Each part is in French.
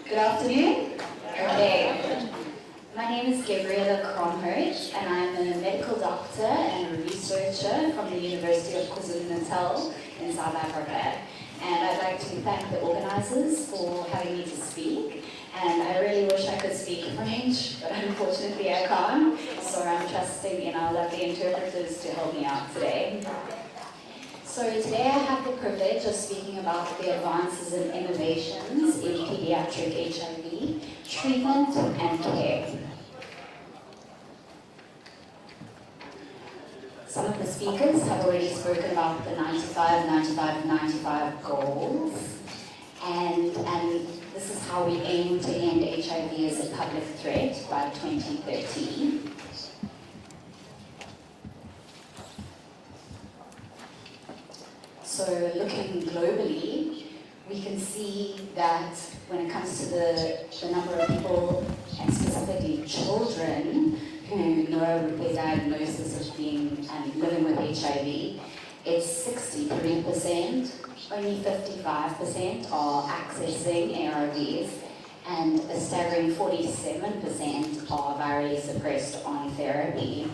Good afternoon. Okay. My name is Gabriela Kronhout, and I'm a medical doctor and a researcher from the University of KwaZulu-Natal in South Africa. And I'd like to thank the organizers for having me to speak. And I really wish I could speak French, but unfortunately I can't. So I'm trusting in our lovely interpreters to help me out today. So today I have the privilege of speaking about the advances and innovations in pediatric HIV treatment and care. Some of the speakers have already spoken about the 95, 95, 95 goals, and this is how we aim to end HIV as a public threat by 2030. So looking globally, we can see that when it comes to the number of people, and specifically children, who know their diagnosis of being living with HIV, it's 63%, only 55% are accessing ARVs, and a staggering 47% are virally suppressed on therapy.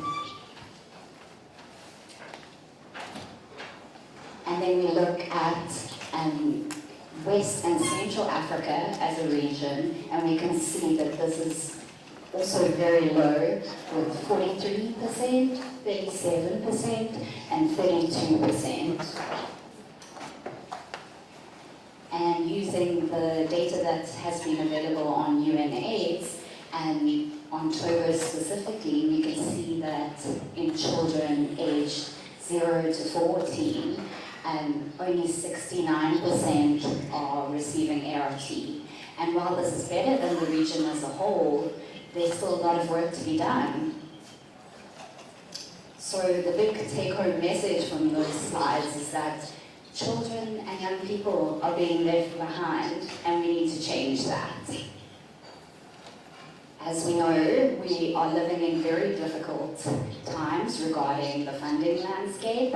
And then we look at West and Central Africa as a region, and we can see that this is also very low, with 43%, 37%, and 32%. And using the data that has been available on UNAIDS, and on Togo specifically, we can see that in children aged 0 to 14, only 69% are receiving ART. And while this is better than the region as a whole, there's still a lot of work to be done. So the big take-home message from those slides is that children and young people are being left behind, and we need to change that. As we know, we are living in very difficult times regarding the funding landscape,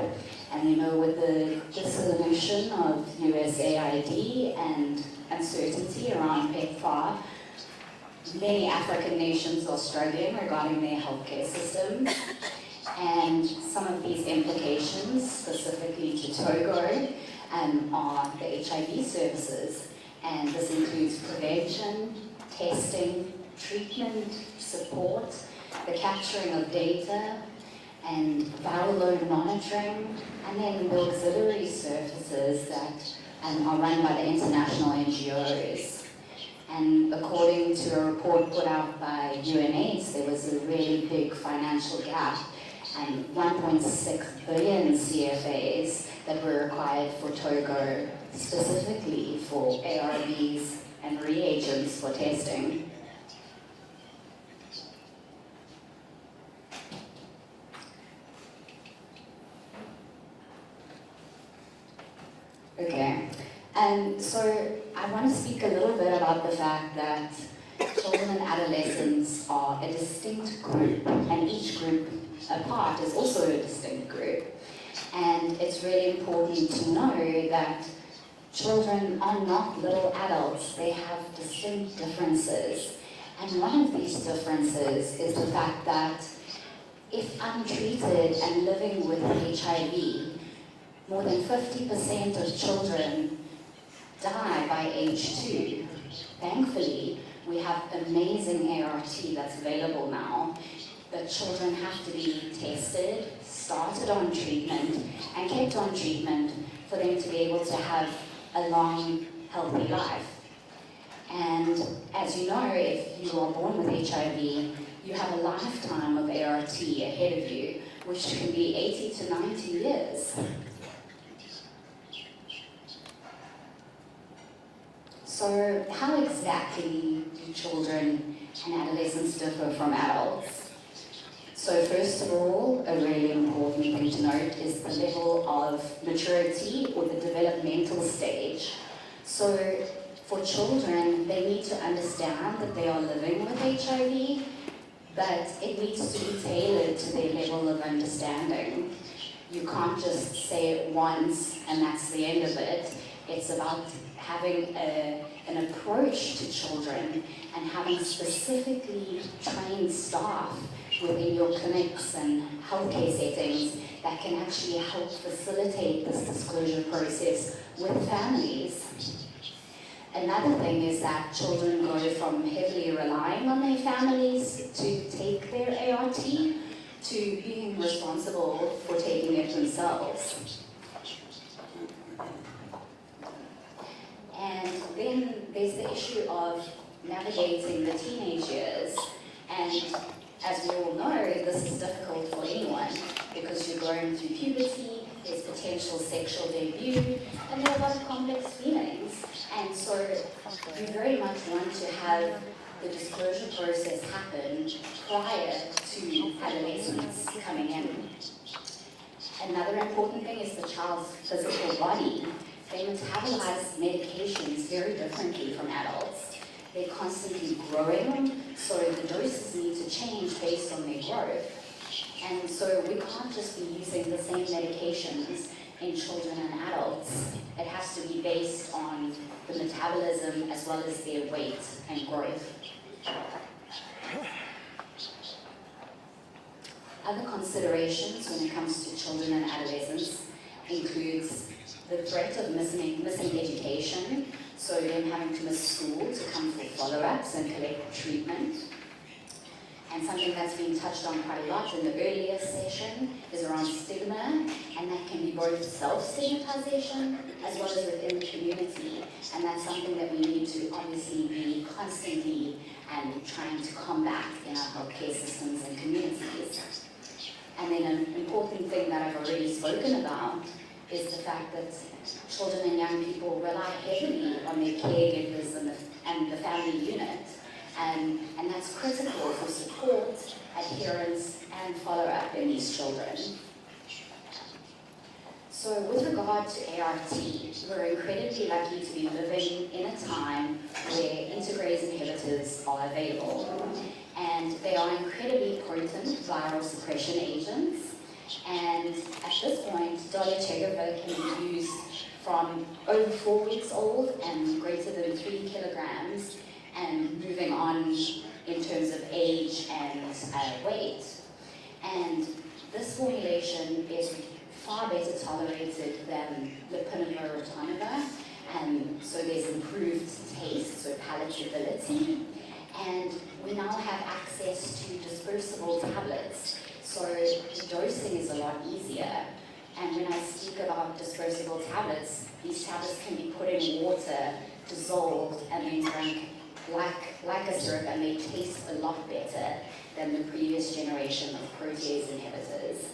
and we know with the dissolution of USAID and uncertainty around PEPFAR, many African nations are struggling regarding their healthcare systems, and some of these implications, specifically to Togo, are the HIV services, and this includes prevention, testing, treatment, support, the capturing of data, and viral load monitoring, and then the auxiliary services that are run by the international NGOs. And according to a report put out by UNAIDS, there was a really big financial gap, and 1.6 billion CFAs that were required for Togo, specifically for ARVs and reagents for testing. Okay, and so I want to speak a little bit about the fact that children and adolescents are a distinct group, and each group apart is also a distinct group. And it's really important to know that children are not little adults, they have distinct differences. And one of these differences is the fact that if untreated and living with HIV, more than 50% of children die by age 2. Thankfully, we have amazing ART that's available now, but children have to be tested, started on treatment, and kept on treatment for them to be able to have a long, healthy life. And as you know, if you are born with HIV, you have a lifetime of ART ahead of you, which can be 80 to 90 years. So how exactly do children and adolescents differ from adults? So first of all, a really important thing to note is the level of maturity or the developmental stage. So for children, they need to understand that they are living with HIV, but it needs to be tailored to their level of understanding. You can't just say it once and that's the end of it. It's about having an approach to children and having specifically trained staff within your clinics and healthcare settings that can actually help facilitate this disclosure process with families. Another thing is that children go from heavily relying on their families to take their ART to being responsible for taking it themselves. And then there's the issue of navigating the teenage years. And as we all know, this is difficult for anyone because you're going through puberty, there's potential sexual debut, and there are a lot of complex feelings. And so you very much want to have the disclosure process happen prior to adolescence coming in. Another important thing is the child's physical body. They metabolize medications very differently from adults. They're constantly growing, so the doses need to change based on their growth. And so we can't just be using the same medications in children and adults. It has to be based on the metabolism as well as their weight and growth. Other considerations when it comes to children and adolescents includes the threat of missing education, so them having to miss school to come for follow-ups and collect treatment. And something that's been touched on quite a lot in the earlier session is around stigma, and that can be both self-stigmatization as well as within the community. And that's something that we need to obviously be constantly and trying to combat in our healthcare systems and communities. And then an important thing that I've already spoken about is the fact that children and young people rely heavily on their caregivers and the family unit. And that's critical for support, adherence, and follow-up in these children. So with regard to ART, we're incredibly lucky to be living in a time where integrase inhibitors are available. And they are incredibly potent viral suppression agents. And at this point, dolutegravir can be used from over 4 weeks old and greater than 3 kilograms, and moving on in terms of age and weight. And this formulation is far better tolerated than lopinavir or ritonavir, and so there's improved taste, so palatability. And we now have access to dispersible tablets, so the dosing is a lot easier. And when I speak about dispersible tablets, these tablets can be put in water, dissolved, and then drank like a syrup, and they taste a lot better than the previous generation of protease inhibitors.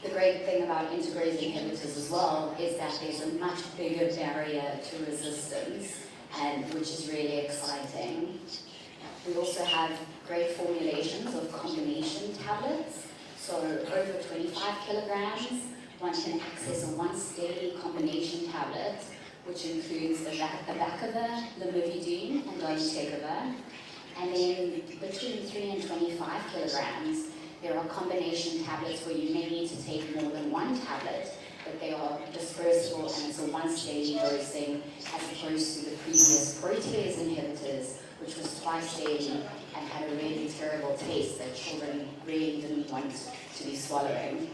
The great thing about integrase inhibitors as well is that there's a much bigger barrier to resistance, and which is really exciting. We also have great formulations of combination tablets, so over 25 kilograms, one can access a once daily combination tablet, which includes abacavir, lamivudine, and dolutegravir. And then between 3 and 25 kilograms, there are combination tablets where you may need to take more than one tablet, but they are dispersible and it's a once daily dosing as opposed to the previous protease inhibitors, which was twice daily and had a really terrible taste that children really didn't want to be swallowing.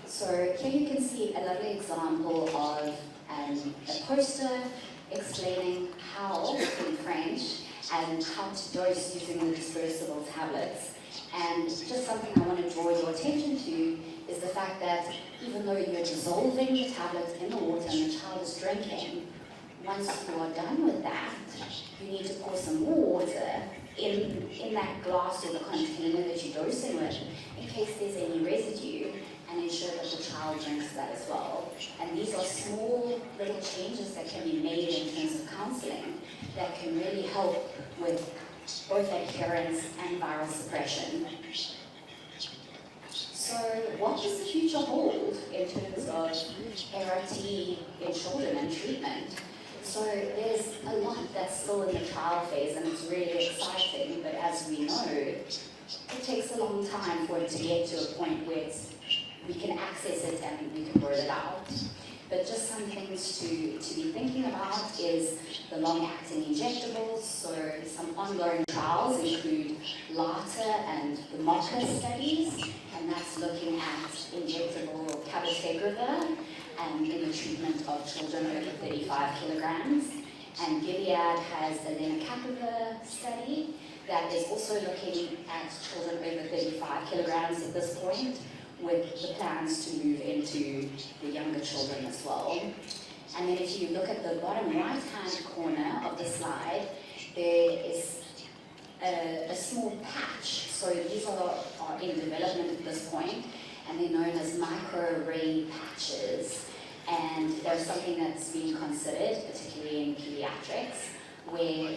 So here you can see a lovely example of a poster explaining how, in French, and how to dose using the dispersible tablets. And just something I want to draw your attention to is the fact that even though you're dissolving the tablet in the water and the child is drinking, once you are done with that, you need to pour some more water in that glass or the container that you're dosing with in case there's any residue, and ensure that the child drinks that as well. And these are small little changes that can be made in terms of counseling that can really help with both adherence and viral suppression. So what does the future hold in terms of ART in children and treatment? So there's a lot that's still in the trial phase and it's really exciting, but as we know, it takes a long time for it to get to a point where we can access it and we can roll it out. But just some things to be thinking about is the long-acting injectables. So some ongoing trials include LARTA and the MOCA studies, and that's looking at injectable cabotegravir and in the treatment of children over 35 kilograms. And Gilead has a lenacapavir study that is also looking at children over 35 kilograms at this point, with the plans to move into the younger children as well. And then if you look at the bottom right-hand corner of the slide, there is a small patch. So these are in development at this point, and they're known as microarray patches. And they're something that's being considered, particularly in pediatrics, where you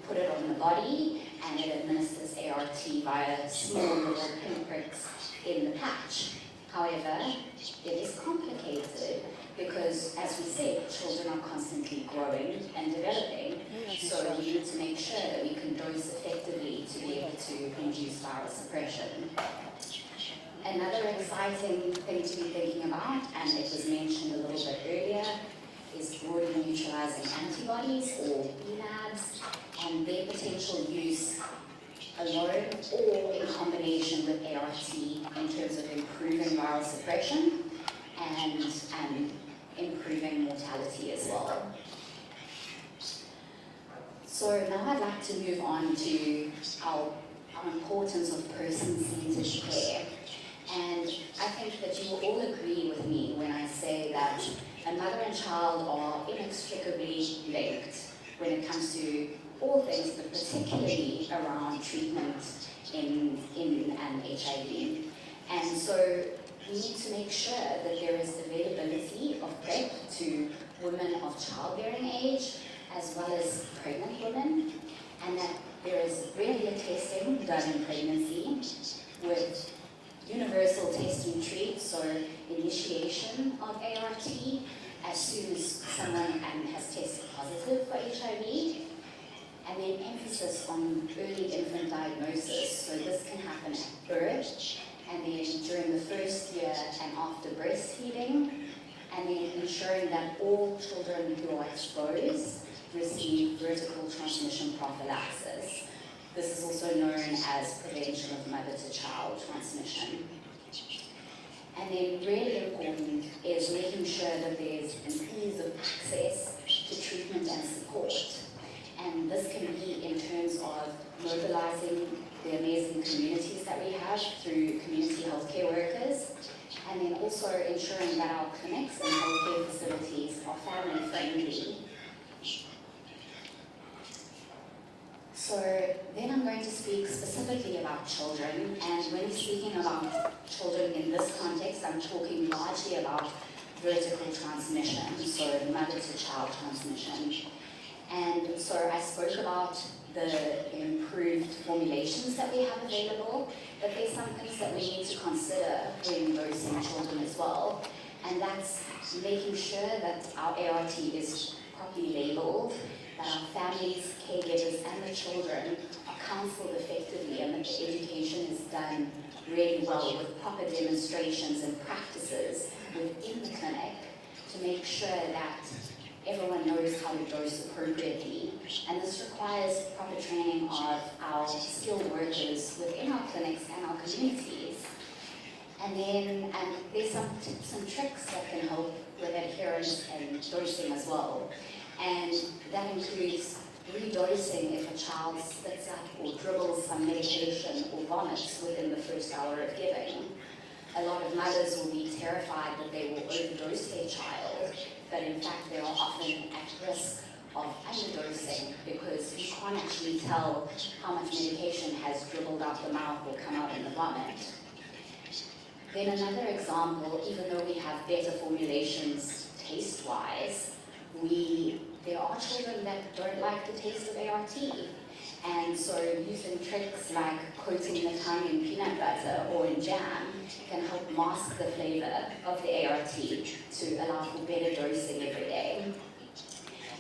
put it on the body and it administers ART via small little pinpricks in the patch. However, it is complicated because, as we said, children are constantly growing and developing, so we need to make sure that we can dose effectively to be able to induce viral suppression. Another exciting thing to be thinking about, and it was mentioned a little bit earlier, is broadly neutralizing antibodies, or BNAbs, and their potential use alone or in combination with ART in terms of improving viral suppression and improving mortality as well. So now I'd like to move on to our importance of person-centered care. And I think that you will all agree with me when I say that a mother and child are inextricably linked when it comes to all things, but particularly around treatment in HIV. And so we need to make sure that there is availability of PrEP to women of childbearing age, as well as pregnant women, and that there is regular testing done in pregnancy with universal test and treat, so initiation of ART as soon as someone has tested positive for HIV, and then emphasis on early infant diagnosis. So this can happen at birth, and then during the first year and after breastfeeding, and then ensuring that all children who are exposed receive vertical transmission prophylaxis. This is also known as prevention of mother-to-child transmission. And then really important is making sure that there's an ease of access to treatment and support. And this can be in terms of mobilizing the amazing communities that we have through community healthcare workers, and then also ensuring that our clinics and healthcare facilities are family friendly. So then I'm going to speak specifically about children, and when speaking about children in this context, I'm talking largely about vertical transmission, so mother-to-child transmission. And so I spoke about the improved formulations that we have available, but there's some things that we need to consider when dosing children as well, and that's making sure that our ART is properly labeled, that our families, caregivers, and the children are counseled effectively, and that the education is done really well with proper demonstrations and practices within the clinic to make sure that everyone knows how to dose appropriately. And this requires proper training of our skilled workers within our clinics and our communities. And then there's some tips and tricks that can help with adherence and dosing as well. And that includes redosing if a child spits up or dribbles some medication or vomits within the first hour of giving. A lot of mothers will be terrified that they will overdose their child, but in fact they are often at risk of underdosing because you can't actually tell how much medication has dribbled out the mouth or come out in the vomit. Then another example, even though we have better formulations taste-wise, there are children that don't like the taste of ART. And so using tricks like coating the tongue in peanut butter or in jam can help mask the flavor of the ART to allow for better dosing every day.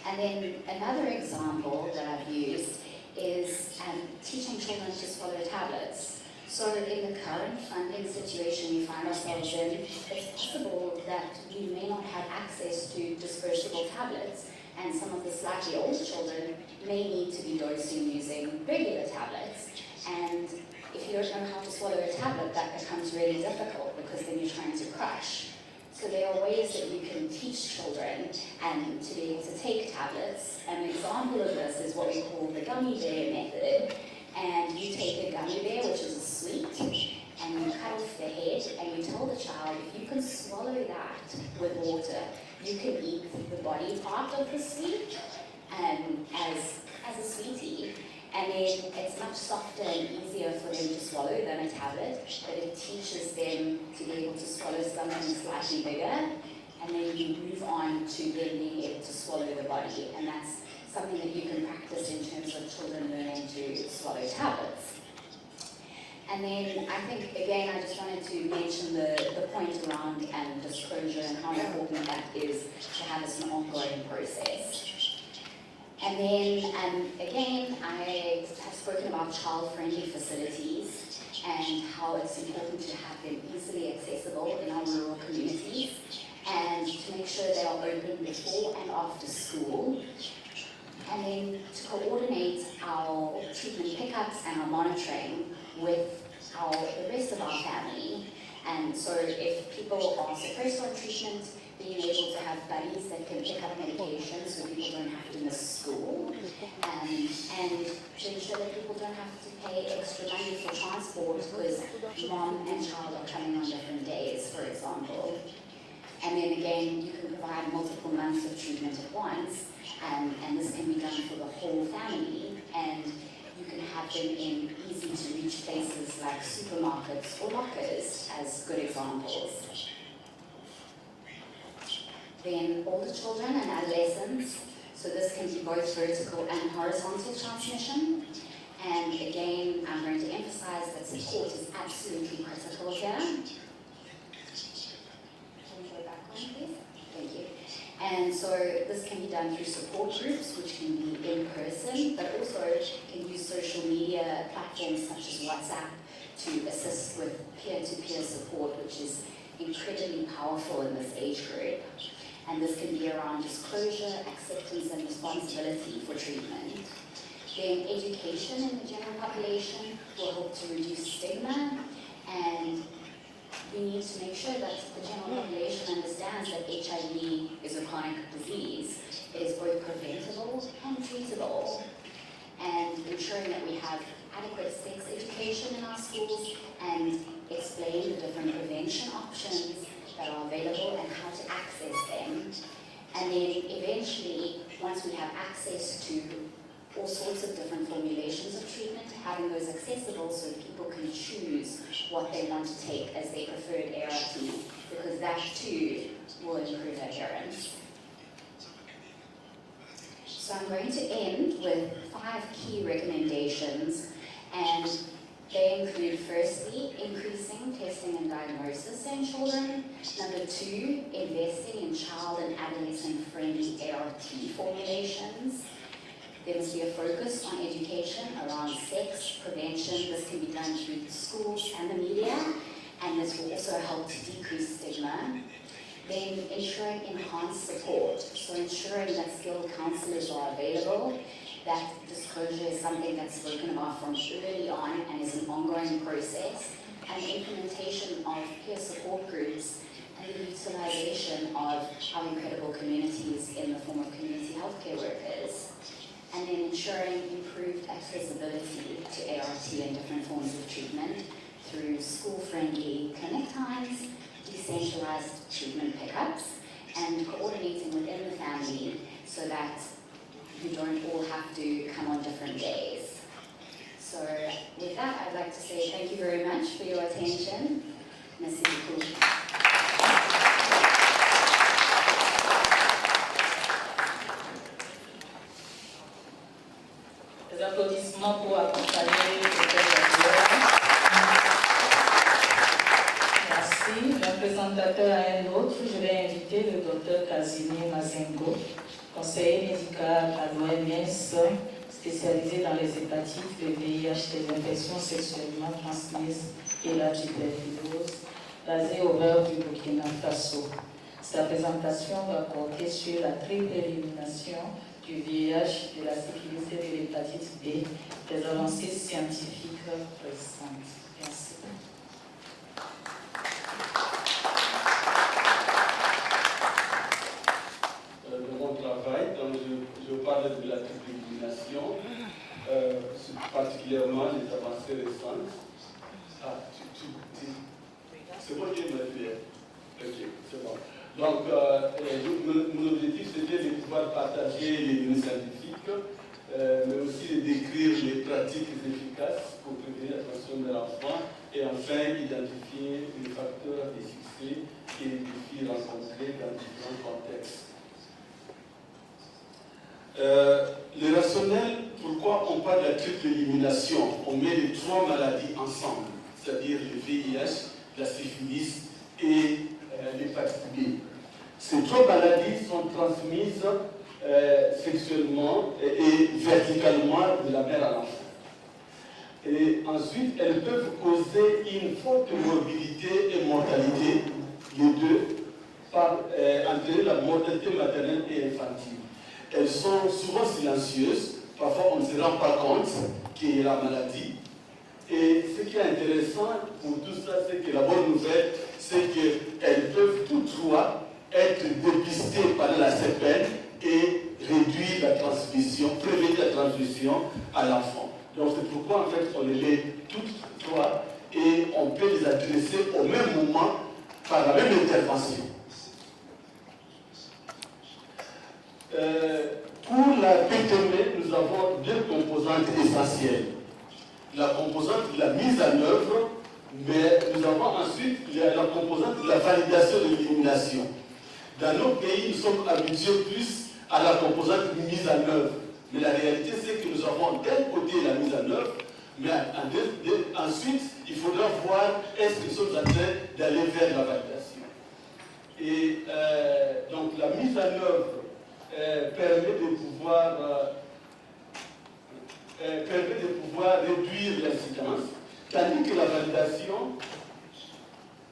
And then another example that I've used is teaching children to swallow tablets. So in the current funding situation we find ourselves in, it's possible that we may not have access to disposable tablets, and some of the slightly older children may need to be dosing using regular tablets. And if you don't know how to swallow a tablet, that becomes really difficult because then you're trying to crush. So there are ways that you can teach children to be able to take tablets. An example of this is what we call the gummy bear method. And you take a gummy bear, which is a sweet, and you cut off the head, and you tell the child, if you can swallow that with water, you can eat the body part of the sweet as a sweetie. And then it's much softer and easier for them to swallow than a tablet, but it teaches them to be able to swallow something slightly bigger, and then you move on to them being able to swallow the body, and that's something that you can practice in terms of children learning to swallow tablets. And then I think, again, I just wanted to mention the point around disclosure and how important that is to have as an ongoing process. And then, again, I have spoken about child-friendly facilities and how it's important to have them easily accessible in our rural communities, and to make sure they are open before and after school. And then to coordinate our treatment pickups and our monitoring with the rest of our family. And so if people are suppressed on treatment, being able to have buddies that can pick up medication so people don't have to miss school, and to ensure that people don't have to pay extra money for transport because mom and child are coming on different days, for example. And then again, you can provide multiple months of treatment at once, and this can be done for the whole family, and you can have them in easy-to-reach places like supermarkets or lockers as good examples. Then older children and adolescents, so this can be both vertical and horizontal transmission. And again, I'm going to emphasize that support is absolutely critical here. Can we go back one, please? Thank you. And so this can be done through support groups, which can be in person, but also can use social media platforms such as WhatsApp to assist with peer-to-peer support, which is incredibly powerful in this age group. And this can be around disclosure, acceptance, and responsibility for treatment. Then education in the general population will help to reduce stigma, and we need to make sure that the general population understands that HIV is a chronic disease. It is both preventable and treatable, and ensuring that we have adequate sex education in our schools and explain the different prevention options that are available and how to access them. And then eventually, once we have access to all sorts of different formulations of treatment, having those accessible so people can choose what they want to take as their preferred ART, because that too will improve adherence. So I'm going to end with 5 key recommendations, and they include, firstly, increasing testing and diagnosis in children. Number 2, investing in child and adolescent-friendly ART formulations. There must be a focus on education around sex prevention. This can be done through the schools and the media, and this will also help to decrease stigma. Then ensuring enhanced support, so ensuring that skilled counselors are available, that disclosure is something that's spoken about from early on and is an ongoing process, and implementation of peer support groups, and the utilization of our incredible communities in the form of community healthcare workers. And then ensuring improved accessibility to ART and different forms of treatment through school-friendly clinic times, decentralized treatment pickups, and coordinating within the family so that you don't all have to come on different days. So with that, I'd like to say thank you very much for your attention. Merci beaucoup. Des applaudissements pour accompagner le Dr. Merci. D'un présentateur à un autre, je vais inviter le Dr. Casimir Mazengo, conseiller médical à l'OMS spécialisé dans les hépatites, le VIH, les infections sexuellement transmises et la tuberculose, basé au Beurre du Burkina Faso. Sa présentation va porter sur la triple élimination du VIH, de la syphilis et de l'hépatite B, des avancées scientifiques récentes. Merci. De mon travail, donc je parle de la triple élimination, particulièrement les avancées récentes. Ah, c'est moi qui me fais. Ok, c'est bon. Donc, mon objectif, c'était de pouvoir partager les données scientifiques, mais aussi de décrire les pratiques efficaces pour prévenir la transmission de l'enfant et enfin identifier les facteurs de succès et les défis rencontrés dans différents contextes. Le rationnel, pourquoi on parle de la triple élimination? On met les trois maladies ensemble, c'est-à-dire le VIH, la syphilis et l'hépatite B. Ces trois maladies sont transmises sexuellement et verticalement de la mère à l'enfant. Et ensuite, elles peuvent causer une forte morbidité et mortalité, les deux, par entraîner la mortalité maternelle et infantile. Elles sont souvent silencieuses, parfois on ne se rend pas compte qu'il y a la maladie. Et ce qui est intéressant pour tout ça, c'est que la bonne nouvelle, c'est qu'elles peuvent toutes trois être dépistées pendant la CPN et réduire la transmission, prévenir la transmission à l'enfant. Donc c'est pourquoi en fait on les met toutes trois et on peut les adresser au même moment par la même intervention. Pour la PTM, nous avons deux composantes essentielles. La composante de la mise en œuvre, mais nous avons ensuite la composante de la validation de l'élimination. Dans nos pays, nous sommes habitués plus à la composante de mise en œuvre. Mais la réalité, c'est que nous avons d'un côté la mise en œuvre, mais ensuite, il faudra voir est-ce que nous sommes en train d'aller vers la validation. Et donc, la mise en œuvre permet de pouvoir réduire l'incidence, tandis que la validation...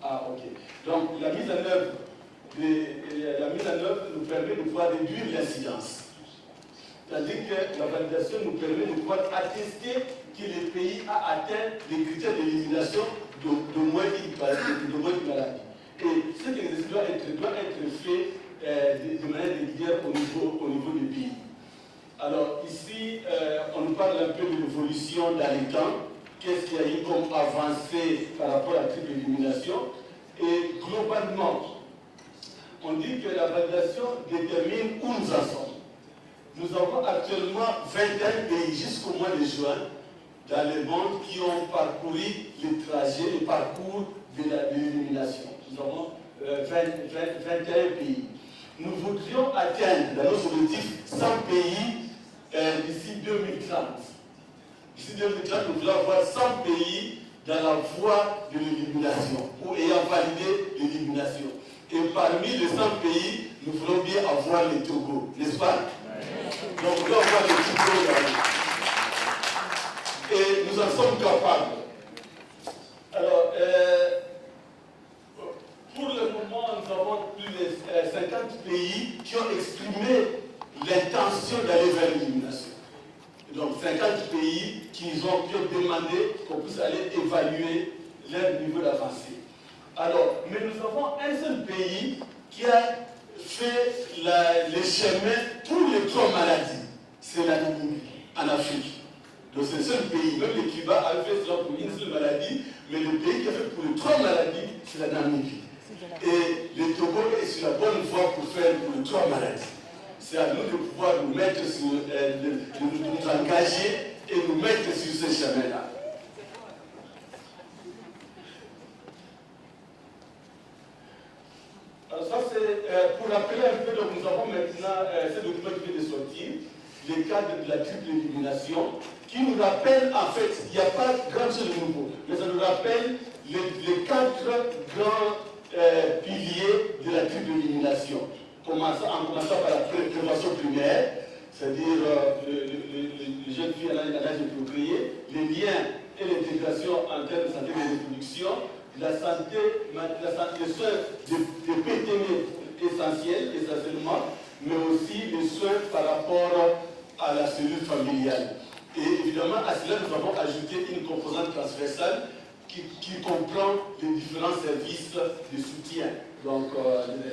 Ah, ok. Donc, la mise en œuvre nous permet de pouvoir réduire l'incidence. Tandis que la validation nous permet de pouvoir attester que le pays a atteint les critères d'élimination de moins une maladie. Et ce qui doit être fait de manière régulière au niveau du pays. Alors ici, on nous parle un peu de l'évolution dans les temps. Qu'est-ce qu'il y a eu comme avancée par rapport à la triple élimination? Et globalement, on dit que la validation détermine où nous en sommes. Nous avons actuellement 21 pays jusqu'au mois de juin dans le monde qui ont parcouru le parcours de l'élimination. Nous avons 21 pays. Nous voudrions atteindre dans nos objectifs 100 pays d'ici 2030. D'ici 2030, nous voulons avoir 100 pays dans la voie de l'élimination ou ayant validé l'élimination. Et parmi les 100 pays, nous voulons bien avoir le Togo, n'est-ce pas? Donc nous voulons avoir le Togo. Et nous en sommes capables. Alors, pour le moment, nous avons plus de 50 pays qui ont exprimé l'intention d'aller vers l'élimination. Donc 50 pays qui ont demandé qu'on puisse aller évaluer leur niveau d'avancée. Alors, mais nous avons un seul pays qui a fait le chemin pour les trois maladies. C'est la Namibie, en Afrique. Donc c'est le seul pays, même le Cuba a fait cela pour une seule maladie, mais le pays qui a fait pour les trois maladies, c'est la Namibie. Et le Togo est sur la bonne voie pour faire pour les trois maladies. C'est à nous de pouvoir nous mettre sur, nous engager et nous mettre sur ce chemin-là. Alors ça c'est pour rappeler un peu, donc nous avons maintenant ce document qui vient de sortir, les cadres de la triple élimination, qui nous rappelle en fait, il n'y a pas grand chose de nouveau, mais ça nous rappelle les quatre grands piliers de la triple élimination. En commençant par la prévention primaire, c'est-à-dire les jeunes filles à l'âge de procréer, les liens et l'intégration en termes de santé et de reproduction, la santé, les soins de PTM essentiellement, mais aussi les soins par rapport à la cellule familiale. Et évidemment, à cela, nous avons ajouté une composante transversale qui comprend les différents services de soutien, donc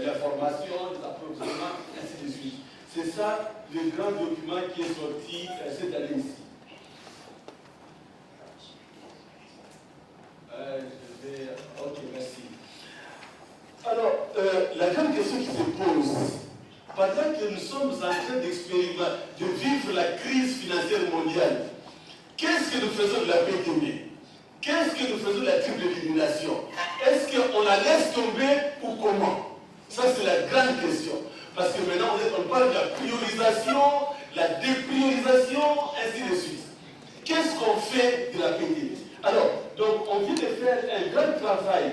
l'information, les approvisionnements, ainsi de suite. C'est ça le grand document qui est sorti cette année ici. Ok, merci. Alors, la grande question qui se pose, pendant que nous sommes en train d'expérimenter, de vivre la crise financière mondiale, qu'est-ce que nous faisons de la PTB? Qu'est-ce que nous faisons de la triple élimination? Est-ce qu'on la laisse tomber ou comment? Ça, c'est la grande question. Parce que maintenant, on parle de la priorisation, la dépriorisation, ainsi de suite. Qu'est-ce qu'on fait de la PTB? Alors, donc, on vient de faire un grand travail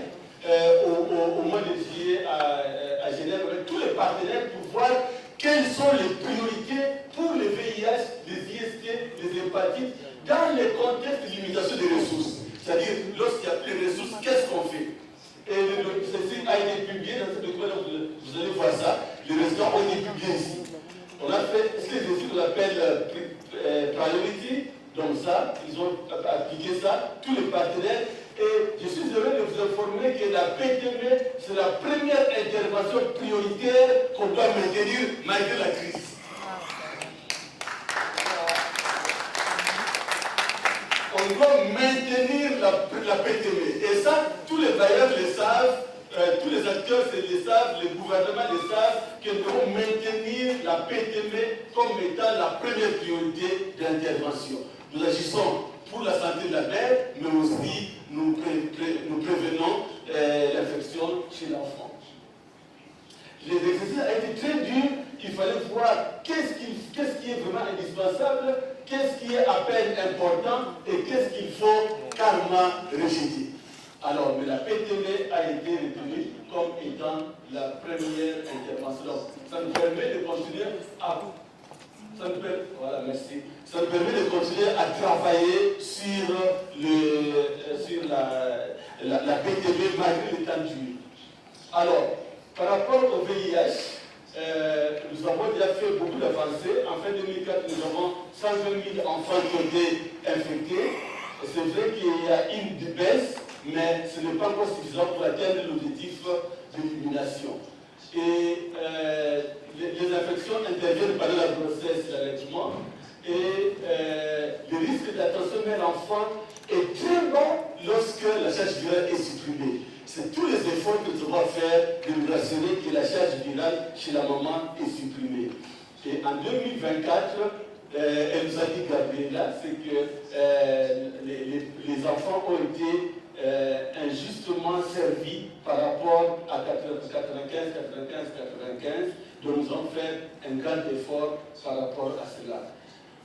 au mois de juillet à Genève avec tous les partenaires pour voir quelles sont les priorités pour les VIH, les IST, les hépatites, dans le contexte de limitation des ressources. C'est-à-dire, lorsqu'il n'y a plus de ressources, qu'est-ce qu'on fait? Et ceci a été publié dans ce document, vous allez voir ça. Les résultats ont été publiés ici. On a fait ce qu'on appelle priority, donc ça, ils ont appliqué ça, tous les partenaires. Et je suis heureux de vous informer que la PTB, c'est la première intervention prioritaire qu'on doit maintenir malgré la crise. On doit maintenir la PTB. Et ça, tous les bailleurs le savent, tous les acteurs le savent, les gouvernements le savent, que nous devons maintenir la PTB comme étant la première priorité d'intervention. Nous agissons pour la santé de la mère, mais aussi nous prévenons l'infection chez l'enfant. L'exercice a été très dur. Il fallait voir qu'est-ce qui est vraiment indispensable, qu'est-ce qui est à peine important et qu'est-ce qu'il faut carrément rejeter. Alors, mais la PTB a été retenue comme étant la première intervention. Ça nous permet de continuer à... Voilà, merci. Ça nous permet de continuer à travailler sur la PTB malgré le temps dur. Alors, par rapport au VIH, nous avons déjà fait beaucoup d'avancées. En fin 2004, nous avons 120 000 enfants qui ont été infectés. C'est vrai qu'il y a une baisse, mais ce n'est pas encore suffisant pour atteindre l'objectif d'élimination. Et les infections interviennent pendant la grossesse et l'allaitement. Et le risque d'attention mère-enfant est très bas lorsque la charge virale est supprimée. C'est tous les efforts que nous devons faire de nous assurer que la charge virale chez la maman est supprimée. Et en 2024, elle nous a dit, Gabriela, c'est que les enfants ont été injustement servis par rapport à 95, donc nous allons faire un grand effort par rapport à cela.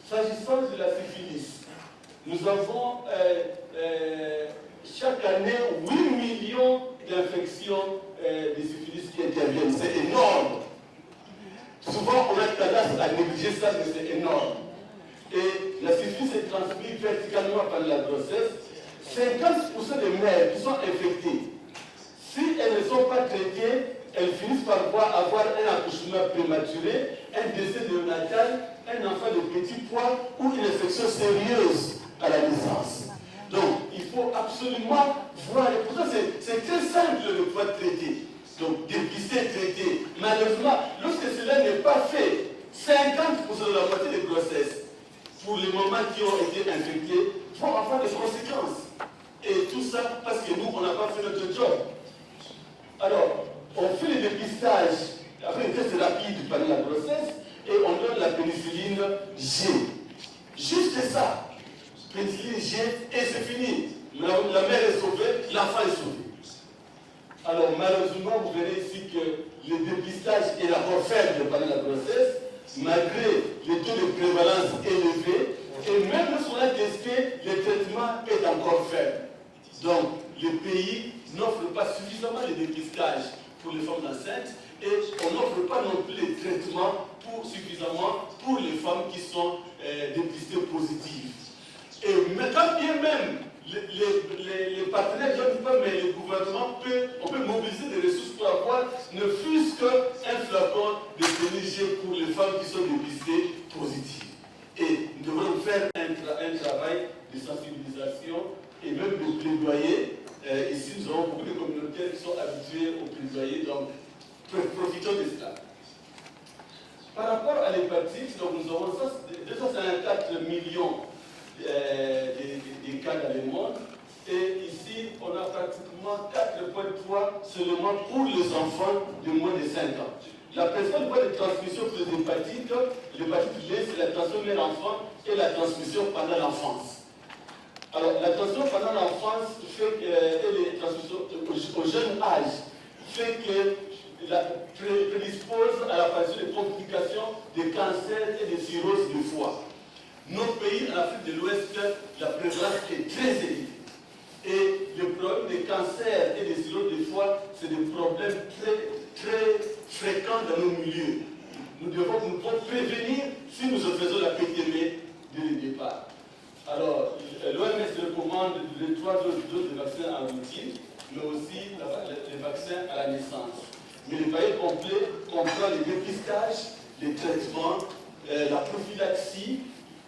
S'agissant de la syphilis, nous avons chaque année 8 millions d'infections de syphilis qui interviennent. C'est énorme. Souvent, on a tendance à négliger ça, mais c'est énorme. Et la syphilis est transmise verticalement par la grossesse. 50% des mères qui sont infectées, si elles ne sont pas traitées, elles finissent par avoir un accouchement prématuré, un décès néonatal, un enfant de petit poids ou une infection sérieuse à la naissance. Donc, il faut absolument voir. Et pour ça, c'est très simple de pouvoir traiter. Donc, dépister, traiter. Malheureusement, lorsque cela n'est pas fait, 50% de la moitié des grossesses, pour les mamans qui ont été infectées, vont avoir des conséquences. Et tout ça parce que nous, on n'a pas fait notre job. Alors, on fait le dépistage, après un test rapide pendant la grossesse, et on donne la pénicilline G. Juste ça. Pénicilline G, et c'est fini. La mère est sauvée, l'enfant est sauvé. Alors, malheureusement, vous verrez ici que le dépistage est d'abord faible pendant la grossesse, malgré les taux de prévalence élevés, et même lorsqu'on a testé, le traitement est encore faible. Donc, le pays n'offre pas suffisamment de dépistage pour les femmes enceintes, et on n'offre pas non plus les traitements suffisamment pour les femmes qui sont dépistées positives. Et quand bien même les partenaires, je ne dis pas, mais le gouvernement on peut mobiliser des ressources pour avoir ne fût-ce qu'un flacon de PNG pour les femmes qui sont dépistées positives. Et nous devrons faire un travail de sensibilisation et même de plaidoyer. Ici, nous avons beaucoup de communautaires qui sont habitués au plaidoyer, donc profitons de cela. Par rapport à l'hépatite, donc nous avons 254 millions de cas dans le monde. Et ici, on a pratiquement 4,3 seulement pour les enfants de moins de 5 ans. La principale voie de transmission pour les hépatites, l'hépatite B, c'est la transmission mère-enfant et la transmission pendant l'enfance. Alors, la transmission pendant l'enfance fait et les transmissions au jeune âge fait que prédispose à l'apparition de complications de cancer et de cirrhose du foie. Nos pays, en Afrique de l'Ouest, la prévalence est très élevée. Et le problème des cancers et des cirrhoses du foie, c'est des problèmes très fréquents dans nos milieux. Nous devons prévenir si nous faisons la PTM dès le départ. Alors, l'OMS recommande les 3 doses de vaccins en routine, mais aussi les vaccins à la naissance. Mais le paquet complet comprend les dépistages, les traitements, la prophylaxie,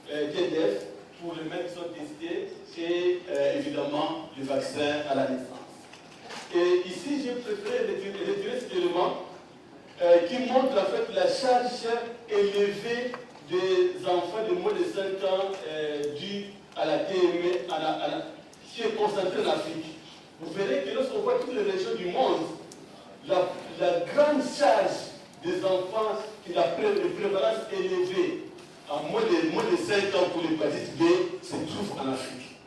TDF pour les mecs qui sont testés et évidemment le vaccin à la naissance. Et ici, j'ai préféré retirer cet élément qui montre en fait la charge élevée des enfants de moins de 5 ans due à la TME qui est concentrée en Afrique. Vous verrez que lorsqu'on voit toutes les régions du monde, la grande charge des enfants et la prévalence élevée à moins de 5 ans pour l'hépatite B se trouve en Afrique.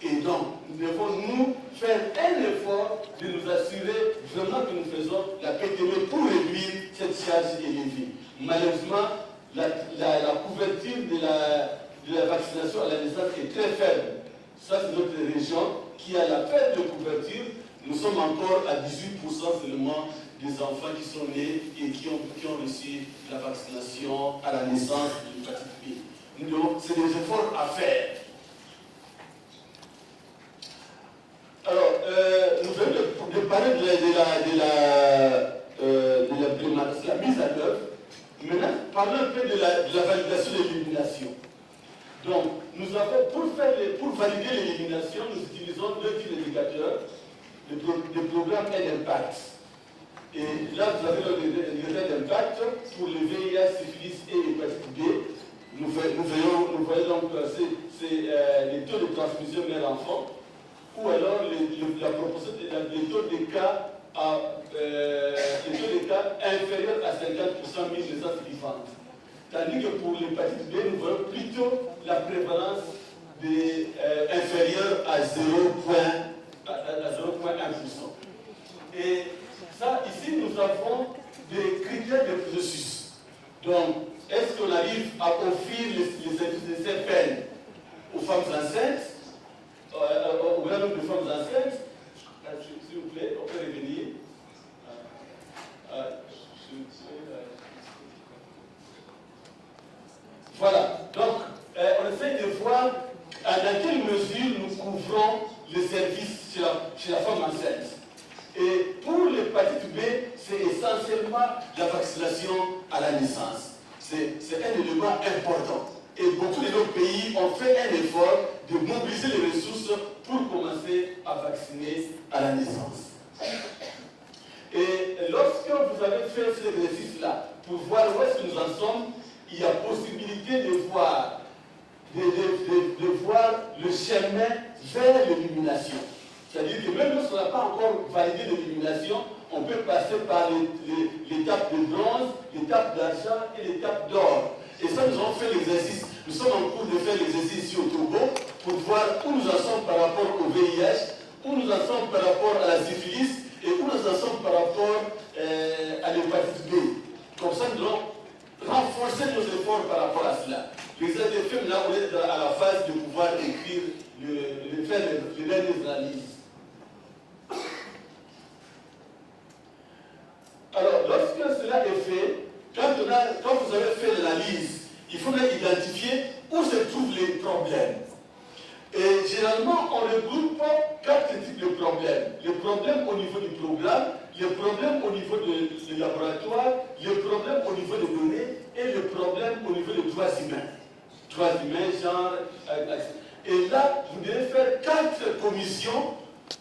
Et donc, nous devons nous faire un effort de nous assurer vraiment que nous faisons la PTM pour réduire cette charge élevée. Malheureusement, la couverture de la vaccination à la naissance est très faible. Ça, c'est notre région qui a la faible couverture. Nous sommes encore à 18% seulement des enfants qui sont nés et qui ont reçu la vaccination à la naissance de l'hépatite B. Donc, c'est des efforts à faire. Alors, nous venons de parler de la mise en œuvre. Maintenant, parlons un peu de la validation de l'élimination. Donc, nous avons, pour valider l'élimination, nous utilisons 2 types d'indicateurs, des programmes et d'impact. Et là, vous avez le résultat d'impact pour le VIH, syphilis et hépatite B. Nous voyons donc c'est les taux de transmission mère-enfant, ou alors la proportion des taux de cas inférieurs à 50% mis les naissances vivantes. Tandis que pour l'hépatite B, nous voyons plutôt la prévalence inférieure à 0,1%. Et ça, ici, nous avons des critères de processus. Donc, est-ce qu'on arrive à offrir les services de CPN aux femmes enceintes, au grand nombre de femmes enceintes? S'il vous plaît, on peut revenir. Voilà. Donc, on essaie de voir dans quelle mesure nous couvrons les services chez la femme enceinte. Et pour l'hépatite B, c'est essentiellement la vaccination à la naissance. C'est un élément important. Et beaucoup de nos pays ont fait un effort de mobiliser les ressources pour commencer à vacciner à la naissance. Et lorsque vous avez fait cet exercice-là, pour voir où est-ce que nous en sommes, il y a possibilité de voir le chemin vers l'élimination. C'est-à-dire que même lorsqu'on n'a pas encore validé l'élimination, on peut passer par l'étape de bronze, l'étape d'argent et l'étape d'or. Et ça, nous avons fait l'exercice. Nous sommes en cours de faire l'exercice ici au Togo pour voir où nous en sommes par rapport au VIH, où nous en sommes par rapport à la syphilis et où nous en sommes par rapport à l'hépatite B. Comme ça, nous allons renforcer nos efforts par rapport à cela. L'exercice fait, là, on est à la phase de pouvoir écrire, faire les dernières analyses. Alors, lorsque fait, quand vous avez fait l'analyse, il faut bien identifier où se trouvent les problèmes. Et généralement, on regroupe 4 types de problèmes. Les problèmes au niveau du programme, les problèmes au niveau du laboratoire, les problèmes au niveau des données et les problèmes au niveau des droits humains. Droits humains, genre... Et là, vous devez faire 4 commissions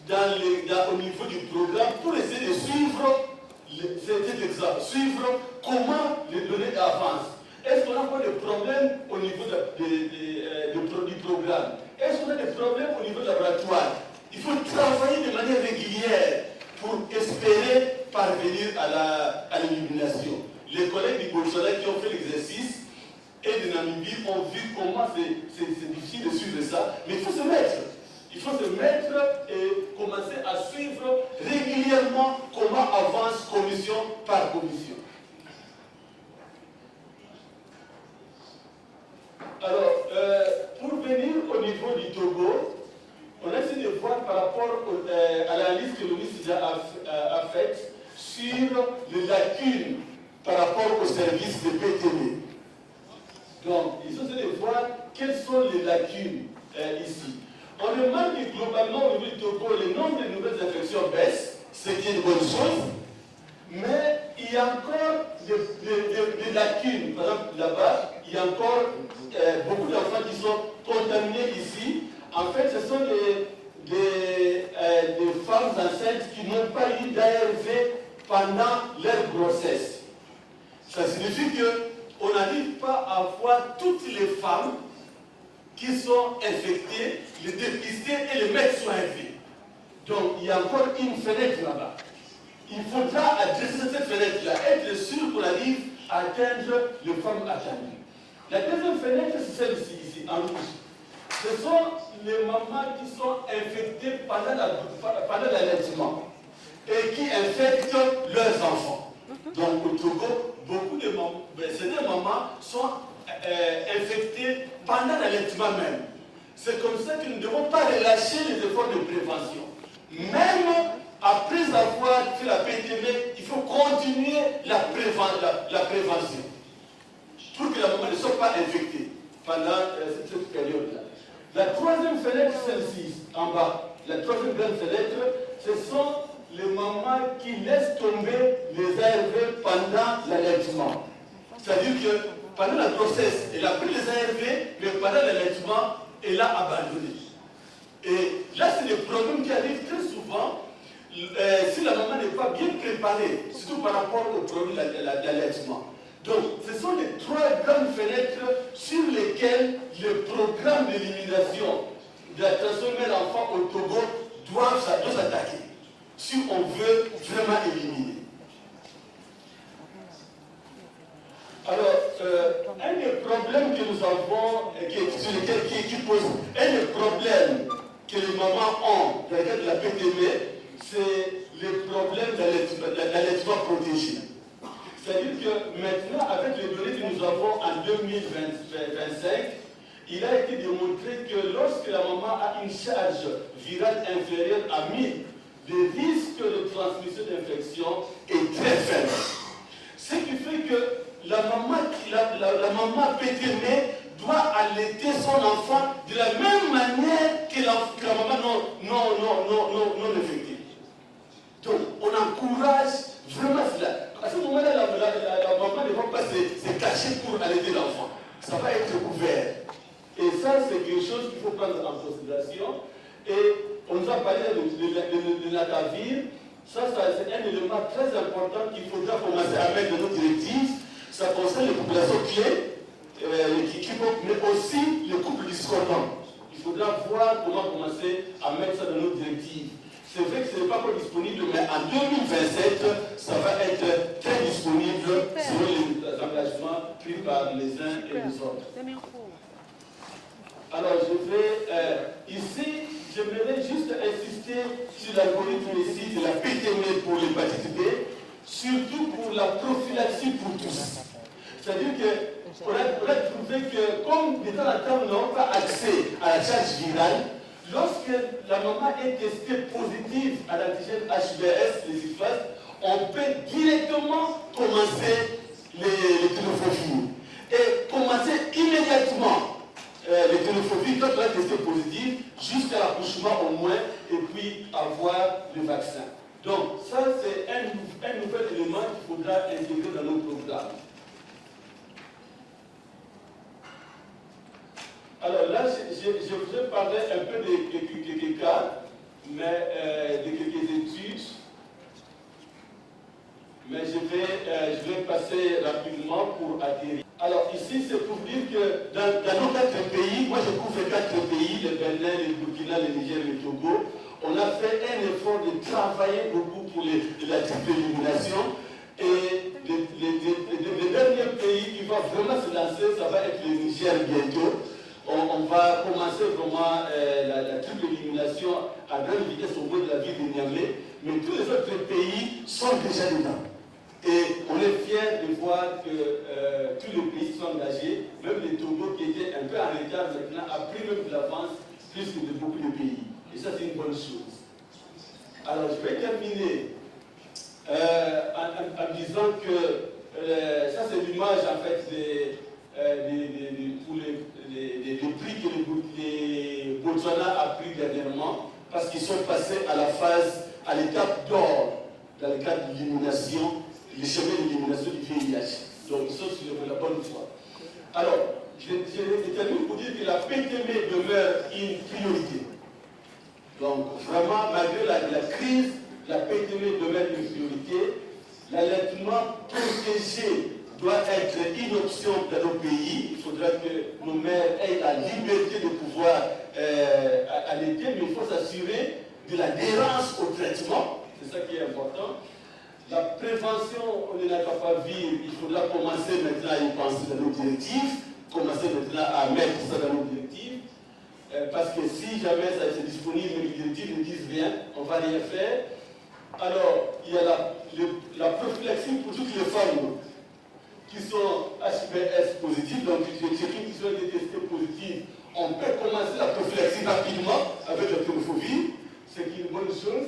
au niveau du programme pour essayer de suivre cet exemple, suivre comment les données avancent. Est-ce qu'on a encore des problèmes au niveau du programme? Est-ce qu'on a des problèmes au niveau du laboratoire? Il faut travailler de manière régulière pour espérer parvenir à l'élimination. Les collègues du Botswana qui ont fait l'exercice et de Namibie ont vu comment c'est difficile de suivre ça, mais il faut se mettre. Il faut se mettre et commencer à suivre régulièrement comment avance commission par commission. Alors, pour venir au niveau du Togo, on a essayé de voir par rapport à la liste que le ministre a faite sur les lacunes par rapport au service de PTB. Donc, ils ont essayé de voir quelles sont les lacunes ici. On remarque que globalement au niveau du Togo, le nombre de nouvelles infections baisse, ce qui est une bonne chose, mais il y a encore des lacunes. Par exemple, là-bas, il y a encore beaucoup d'enfants qui sont contaminés ici. En fait, ce sont des femmes enceintes qui n'ont pas eu d'ARV pendant leur grossesse. Ça signifie qu'on n'arrive pas à voir toutes les femmes qui sont infectées, les dépister et les mettre sous ARV. Donc, il y a encore une fenêtre là-bas. Il faudra adresser cette fenêtre-là, être sûr qu'on arrive à atteindre les femmes attendues. La deuxième fenêtre, c'est celle-ci, ici, en rouge. Ce sont les mamans qui sont infectées pendant l'allaitement et qui infectent leurs enfants. Donc au Togo, beaucoup de mamans, certaines mamans sont infectées pendant l'allaitement même. C'est comme ça que nous ne devons pas relâcher les efforts de prévention. Même après avoir fait la PTB, il faut continuer la prévention pour que la maman ne soit pas infectée pendant cette période-là. La troisième fenêtre, celle-ci, en bas, la troisième grande fenêtre, ce sont les mamans qui laissent tomber les ARV pendant l'allaitement. C'est-à-dire que pendant la grossesse, elle a pris les ARV, mais pendant l'allaitement, elle a abandonné. Et là, c'est des problèmes qui arrivent très souvent si la maman n'est pas bien préparée, surtout par rapport au problème de l'allaitement. Donc, ce sont les 3 grandes fenêtres sur lesquelles le programme d'élimination de la transmission mère-enfant au Togo doit s'attaquer, si on veut vraiment éliminer. Alors, un des problèmes que nous avons, sur lesquels qui pose, un des problèmes que les mamans ont dans le cadre de la PTB, c'est le problème de l'allaitement protégé. C'est-à-dire que maintenant, avec les données que nous avons en 2025, il a été démontré que lorsque la maman a une charge virale inférieure à 1000, le risque de transmission d'infection est très faible. Ce qui fait que la maman pétrinée doit allaiter son enfant de la même manière que la maman non infectée. Donc, on encourage vraiment cela. À ce moment-là, la maman ne va pas se cacher pour allaiter l'enfant. Ça va être ouvert. Et ça, c'est quelque chose qu'il faut prendre en considération. Et on nous a parlé de l'atavir. Ça, c'est un élément très important qu'il faudra commencer à mettre dans nos directives. Ça concerne les populations clés, mais aussi les couples discordants. Il faudra voir comment commencer à mettre ça dans nos directives. C'est vrai que ce n'est pas encore disponible, mais en 2027, ça va être très disponible selon les engagements pris par les uns et les autres. Alors, ici, j'aimerais juste insister sur l'algorithme ici de la PTM pour l'hépatite B, surtout pour la prophylaxie pour tous. C'est-à-dire qu'on a trouvé que, comme les temps n'ont pas accès à la charge virale, lorsque la maman est testée positive à l'antigène HBS, les IFAS, on peut directement commencer les téléphonies. Et commencer immédiatement les téléphonies quand on a testé positif, jusqu'à l'accouchement au moins, et puis avoir le vaccin. Donc ça c'est un nouvel élément qu'il faudra intégrer dans nos programmes. Alors là, je vous ai parlé un peu de quelques cas, mais de quelques études. Mais je vais passer rapidement pour atterrir. Alors ici, c'est pour dire que dans nos 4 pays, moi je couvre 4 pays, le Bénin, le Burkina, le Niger, le Togo, on a fait un effort de travailler beaucoup pour la triple élimination. Et le dernier pays qui va vraiment se lancer, ça va être le Niger bientôt. On va commencer vraiment la triple élimination à grande vitesse au bout de la ville de Niamey, mais tous les autres pays sont déjà dedans. Et on est fiers de voir que tous les pays sont engagés, même le Togo qui était un peu en retard maintenant a pris même de l'avance plus que de beaucoup de pays. Et ça c'est une bonne chose. Alors je vais terminer en disant que ça c'est l'image en fait des prix que les Botswana a pris dernièrement, parce qu'ils sont passés à l'étape d'or dans le cadre de l'élimination, le chemin d'élimination du VIH. Donc ils sont sur la bonne voie. Alors, je termine pour dire que la PTM demeure une priorité. Donc vraiment, malgré la crise, la PTM demeure une priorité. L'allaitement protégé doit être une option dans nos pays. Il faudra que nos mères aient la liberté de pouvoir allaiter, mais il faut s'assurer de l'adhérence au traitement. C'est ça qui est important. La prévention de l'alphavir, il faudra commencer maintenant à y penser dans nos directives, commencer maintenant à mettre ça dans nos directives, parce que si jamais ça est disponible, les directives ne disent rien, on ne va rien faire. Alors, il y a la prophylaxie pour toutes les femmes qui sont HPS positives, donc ceux qui sont testés positifs, on peut commencer la prophylaxie rapidement avec la téléphobie, c'est une bonne chose.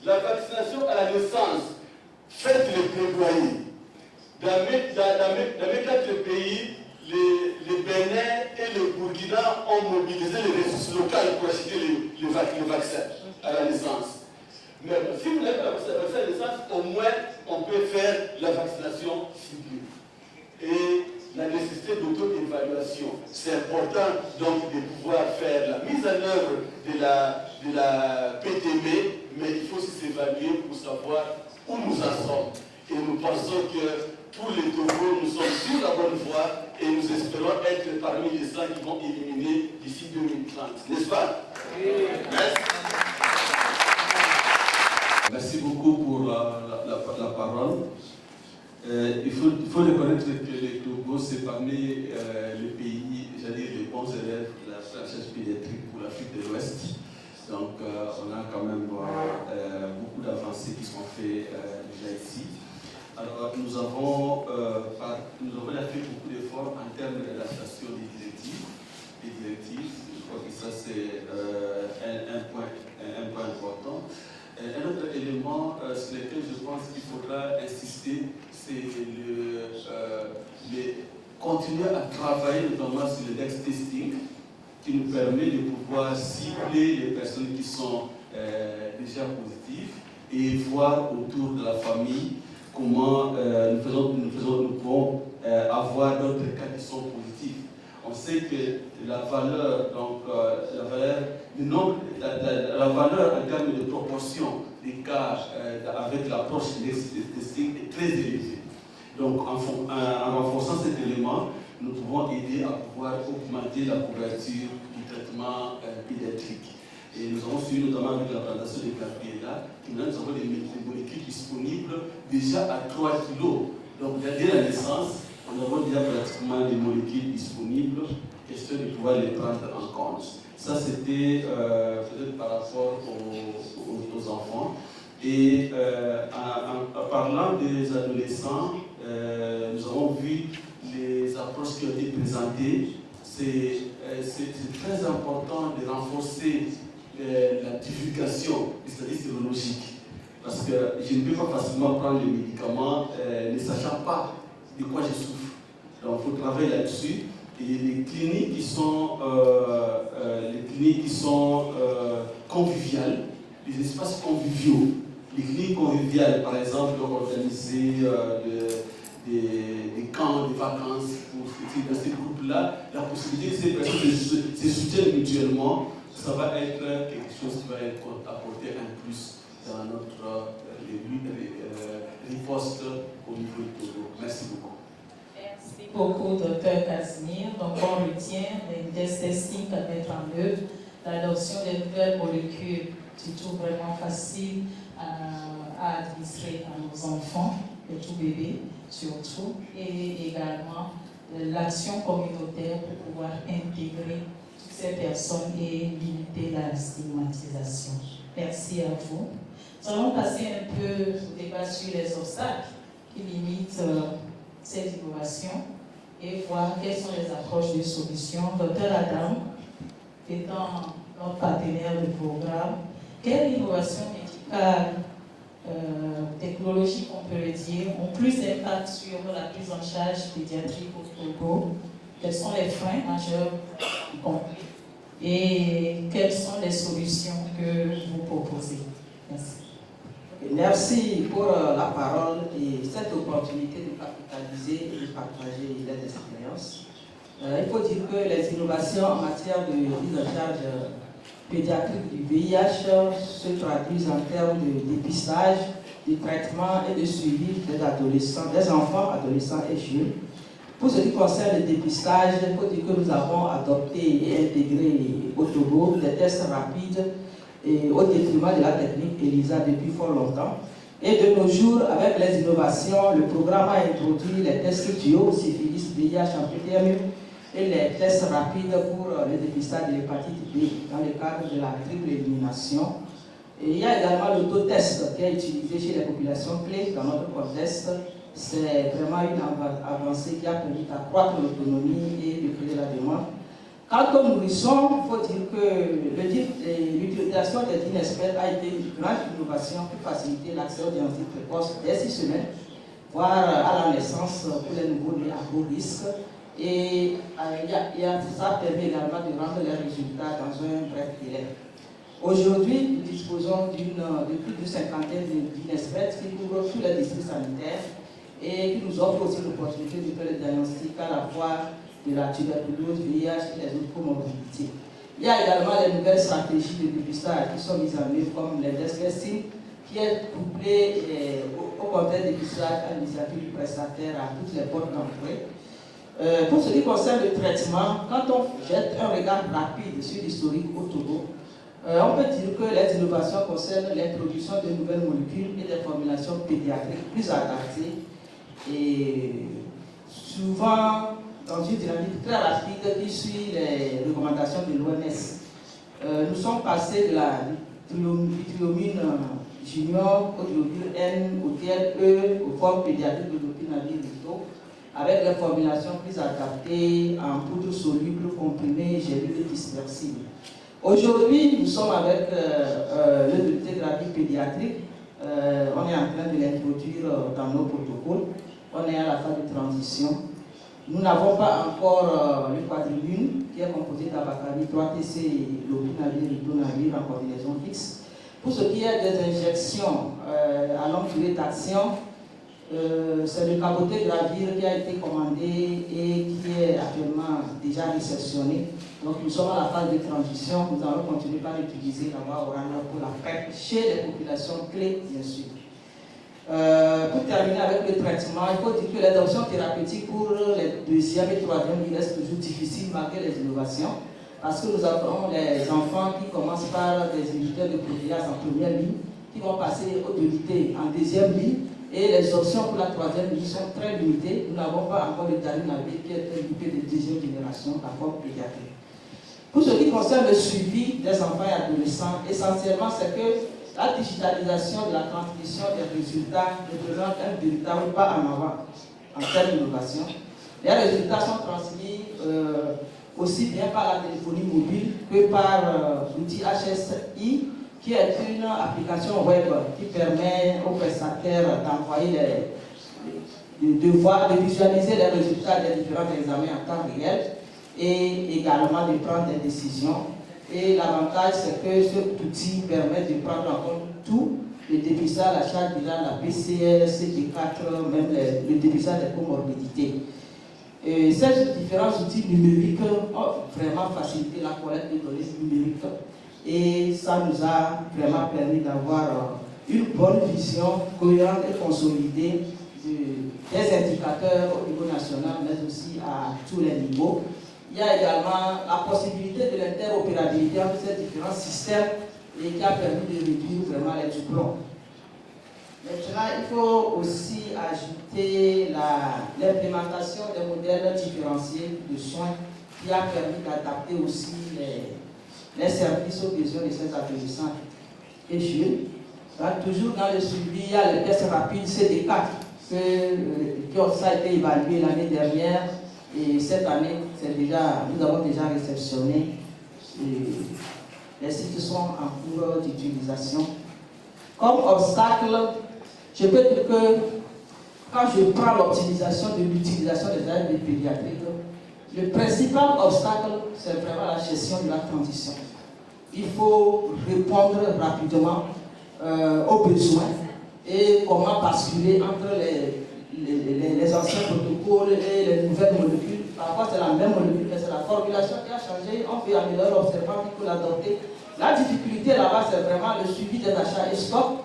La vaccination à la naissance, faites le plaidoyer. Dans mes 4 pays, le Bénin et le Burkina ont mobilisé les ressources locales pour acheter le vaccin à la naissance. Mais si vous n'avez pas le vaccin à la naissance, au moins on peut faire la vaccination ciblée. Et la nécessité d'auto-évaluation. C'est important donc de pouvoir faire la mise en œuvre de la PTM, mais il faut aussi s'évaluer pour savoir où nous en sommes. Et nous pensons que pour les Togo, nous sommes sur la bonne voie et nous espérons être parmi les 100 qui vont éliminer d'ici 2030. N'est-ce pas? Oui. Merci. Merci beaucoup pour la parole. Il faut reconnaître que le Togo, c'est parmi les pays, j'allais dire, les bons élèves de la recherche pédiatrique pour l'Afrique de l'Ouest. Donc, on a quand même beaucoup d'avancées qui sont faites déjà ici. Alors, nous avons fait beaucoup d'efforts en termes d'adaptation des directives. Je crois que ça, c'est un point important. Un autre élément sur lequel je pense qu'il faudra insister, c'est continuer à travailler notamment sur le next testing, qui nous permet de pouvoir cibler les personnes qui sont déjà positives et voir autour de la famille comment nous pouvons avoir d'autres cas qui sont positifs. On sait que la valeur en termes de proportion des cas avec l'approche du testing est très élevée. Donc en renforçant cet élément, nous pouvons aider à pouvoir augmenter la couverture du traitement pédiatrique. Et nous avons suivi notamment avec la présentation de Gabriela, que nous avons des molécules disponibles déjà à 3 kg. Donc dès la naissance, nous avons déjà pratiquement des molécules disponibles, question de pouvoir les prendre en compte. Ça, c'était peut-être par rapport aux enfants. Et en parlant des adolescents, nous avons vu les approches qui ont été présentées. C'est très important de renforcer la divulgation des statistiques sérologiques. Parce que je ne peux pas facilement prendre les médicaments ne sachant pas de quoi je souffre. Donc il faut travailler là-dessus. Et les cliniques qui sont, conviviales, les espaces conviviaux, les cliniques conviviales, par exemple, organiser des camps de vacances pour dans ces groupes-là, la possibilité que ces personnes se soutiennent mutuellement, ça va être quelque chose qui va être apporter un plus dans notre riposte au niveau du Togo. Merci beaucoup. Merci beaucoup, Dr. Casimir. Donc, on retient les tests testing à mettre en œuvre, l'adoption des nouvelles molécules, surtout vraiment facile à administrer à nos enfants, les tout bébés surtout, et également l'action communautaire pour pouvoir intégrer toutes ces personnes et limiter la stigmatisation. Merci à vous. Nous allons passer un peu au débat sur les obstacles qui limitent ces innovations et voir quelles sont les approches de solutions. Dr. Adam, étant notre partenaire du programme, quelles innovations médicales, technologiques, on peut le dire, ont plus d'impact sur la prise en charge pédiatrique au Togo? Quels sont les freins majeurs compris et quelles sont les solutions que vous proposez? Merci. Merci pour la parole et cette opportunité de capitaliser et de partager les expériences. Il faut dire que les innovations en matière de prise en charge pédiatrique du VIH se traduisent en termes de dépistage, de traitement et de suivi des adolescents, des enfants, adolescents et jeunes. Pour ce qui concerne le dépistage, il faut dire que nous avons adopté et intégré au Togo des tests rapides et au détriment de la technique ELISA depuis fort longtemps. Et de nos jours, avec les innovations, le programme a introduit les tests duo, syphilis, VIH, en PTME et les tests rapides pour le dépistage de l'hépatite B dans le cadre de la triple élimination. Et il y a également l'autotest qui est utilisé chez les populations clés dans notre contexte. C'est vraiment une avancée qui a permis d'accroître l'autonomie et de créer la demande. Quant aux nourrissons, il faut dire que l'utilisation des DINESPER a été une grande innovation pour faciliter l'accès aux diagnostics précoces dès 6 semaines, voire à la naissance pour les nouveaux-nés à haut risque. Et ça permet également de rendre les résultats dans un bref délai. Aujourd'hui, nous disposons de plus de 50 de DINESPER qui couvrent tous les districts sanitaires et qui nous offrent aussi l'opportunité de faire le diagnostic à la fois de la tuberculose, VIH et les autres comorbidités. Il y a également les nouvelles stratégies de dépistage qui sont mises en œuvre comme l'index-testing, qui est couplé au contexte de dépistage à l'initiative du prestataire à toutes les portes d'entrée. Pour ce qui concerne le traitement, quand on jette un regard rapide sur l'historique au Togo, on peut dire que les innovations concernent l'introduction de nouvelles molécules et des formulations pédiatriques plus adaptées et souvent dans une dynamique très rapide qui suit les recommandations de l'OMS. Nous sommes passés de la lithiumine junior au globule N, au TLE, aux formes pédiatriques de l'opinavir avec des formulations plus adaptées en poudre soluble, comprimée, gélule et dispersible. Aujourd'hui, nous sommes avec le dolutegravir pédiatrique. On est en train de l'introduire dans nos protocoles. On est à la phase de transition. Nous n'avons pas encore le quadrilune qui est composé d'abacavir, 3TC et l'opinavir, ritonavir en combinaison fixe. Pour ce qui est des injections à longue durée d'action, c'est le cabotegravir qui a été commandé et qui est actuellement déjà réceptionné. Donc nous sommes à la phase de transition. Nous allons continuer par utiliser la voie orale pour la PrEP chez les populations clés, bien sûr. Pour terminer avec le traitement, il faut dire que les options thérapeutiques pour les deuxième et troisième lignes restent toujours difficiles malgré les innovations, parce que nous avons les enfants qui commencent par des inhibiteurs de protéase en première ligne, qui vont passer aux unités en deuxième ligne, et les options pour la troisième ligne sont très limitées. Nous n'avons pas encore le darunavir qui est un IP de deuxième génération, la forme pédiatrique. Pour ce qui concerne le suivi des enfants et adolescents, essentiellement c'est que la digitalisation de la transmission des résultats représente un véritable pas en avant en termes d'innovation. Les résultats sont transmis aussi bien par la téléphonie mobile que par l'outil HSI qui est une application web qui permet aux prestataires d'envoyer de visualiser les résultats des différents examens en temps réel et également de prendre des décisions. Et l'avantage, c'est que cet outil permet de prendre en compte tout, le dépistage, la charge virale, la PCR, CD4, même le dépistage des comorbidités. Et ces différents outils numériques ont vraiment facilité la collecte de données numériques et ça nous a vraiment permis d'avoir une bonne vision cohérente et consolidée des indicateurs au niveau national, mais aussi à tous les niveaux. Il y a également la possibilité de l'interopérabilité entre ces différents systèmes et qui a permis de réduire vraiment les doublons. Maintenant, il faut aussi ajouter l'implémentation des modèles différenciés de soins qui a permis d'adapter aussi les services aux besoins de ces adolescents et jeunes. Donc, toujours dans le suivi, il y a le test rapide CD4 qui a été évalué l'année dernière et cette année, nous avons déjà réceptionné. Les sites sont en cours d'utilisation. Comme obstacle, je peux dire que quand je prends l'optimisation de l'utilisation des aides pédiatriques, le principal obstacle, c'est vraiment la gestion de la transition. Il faut répondre rapidement aux besoins et comment basculer entre les anciens protocoles et les nouvelles molécules. Parfois, c'est la même molécule, mais c'est la formulation qui a changé. On peut améliorer l'observant, il faut l'adopter. La difficulté là-bas, c'est vraiment le suivi des achats et stocks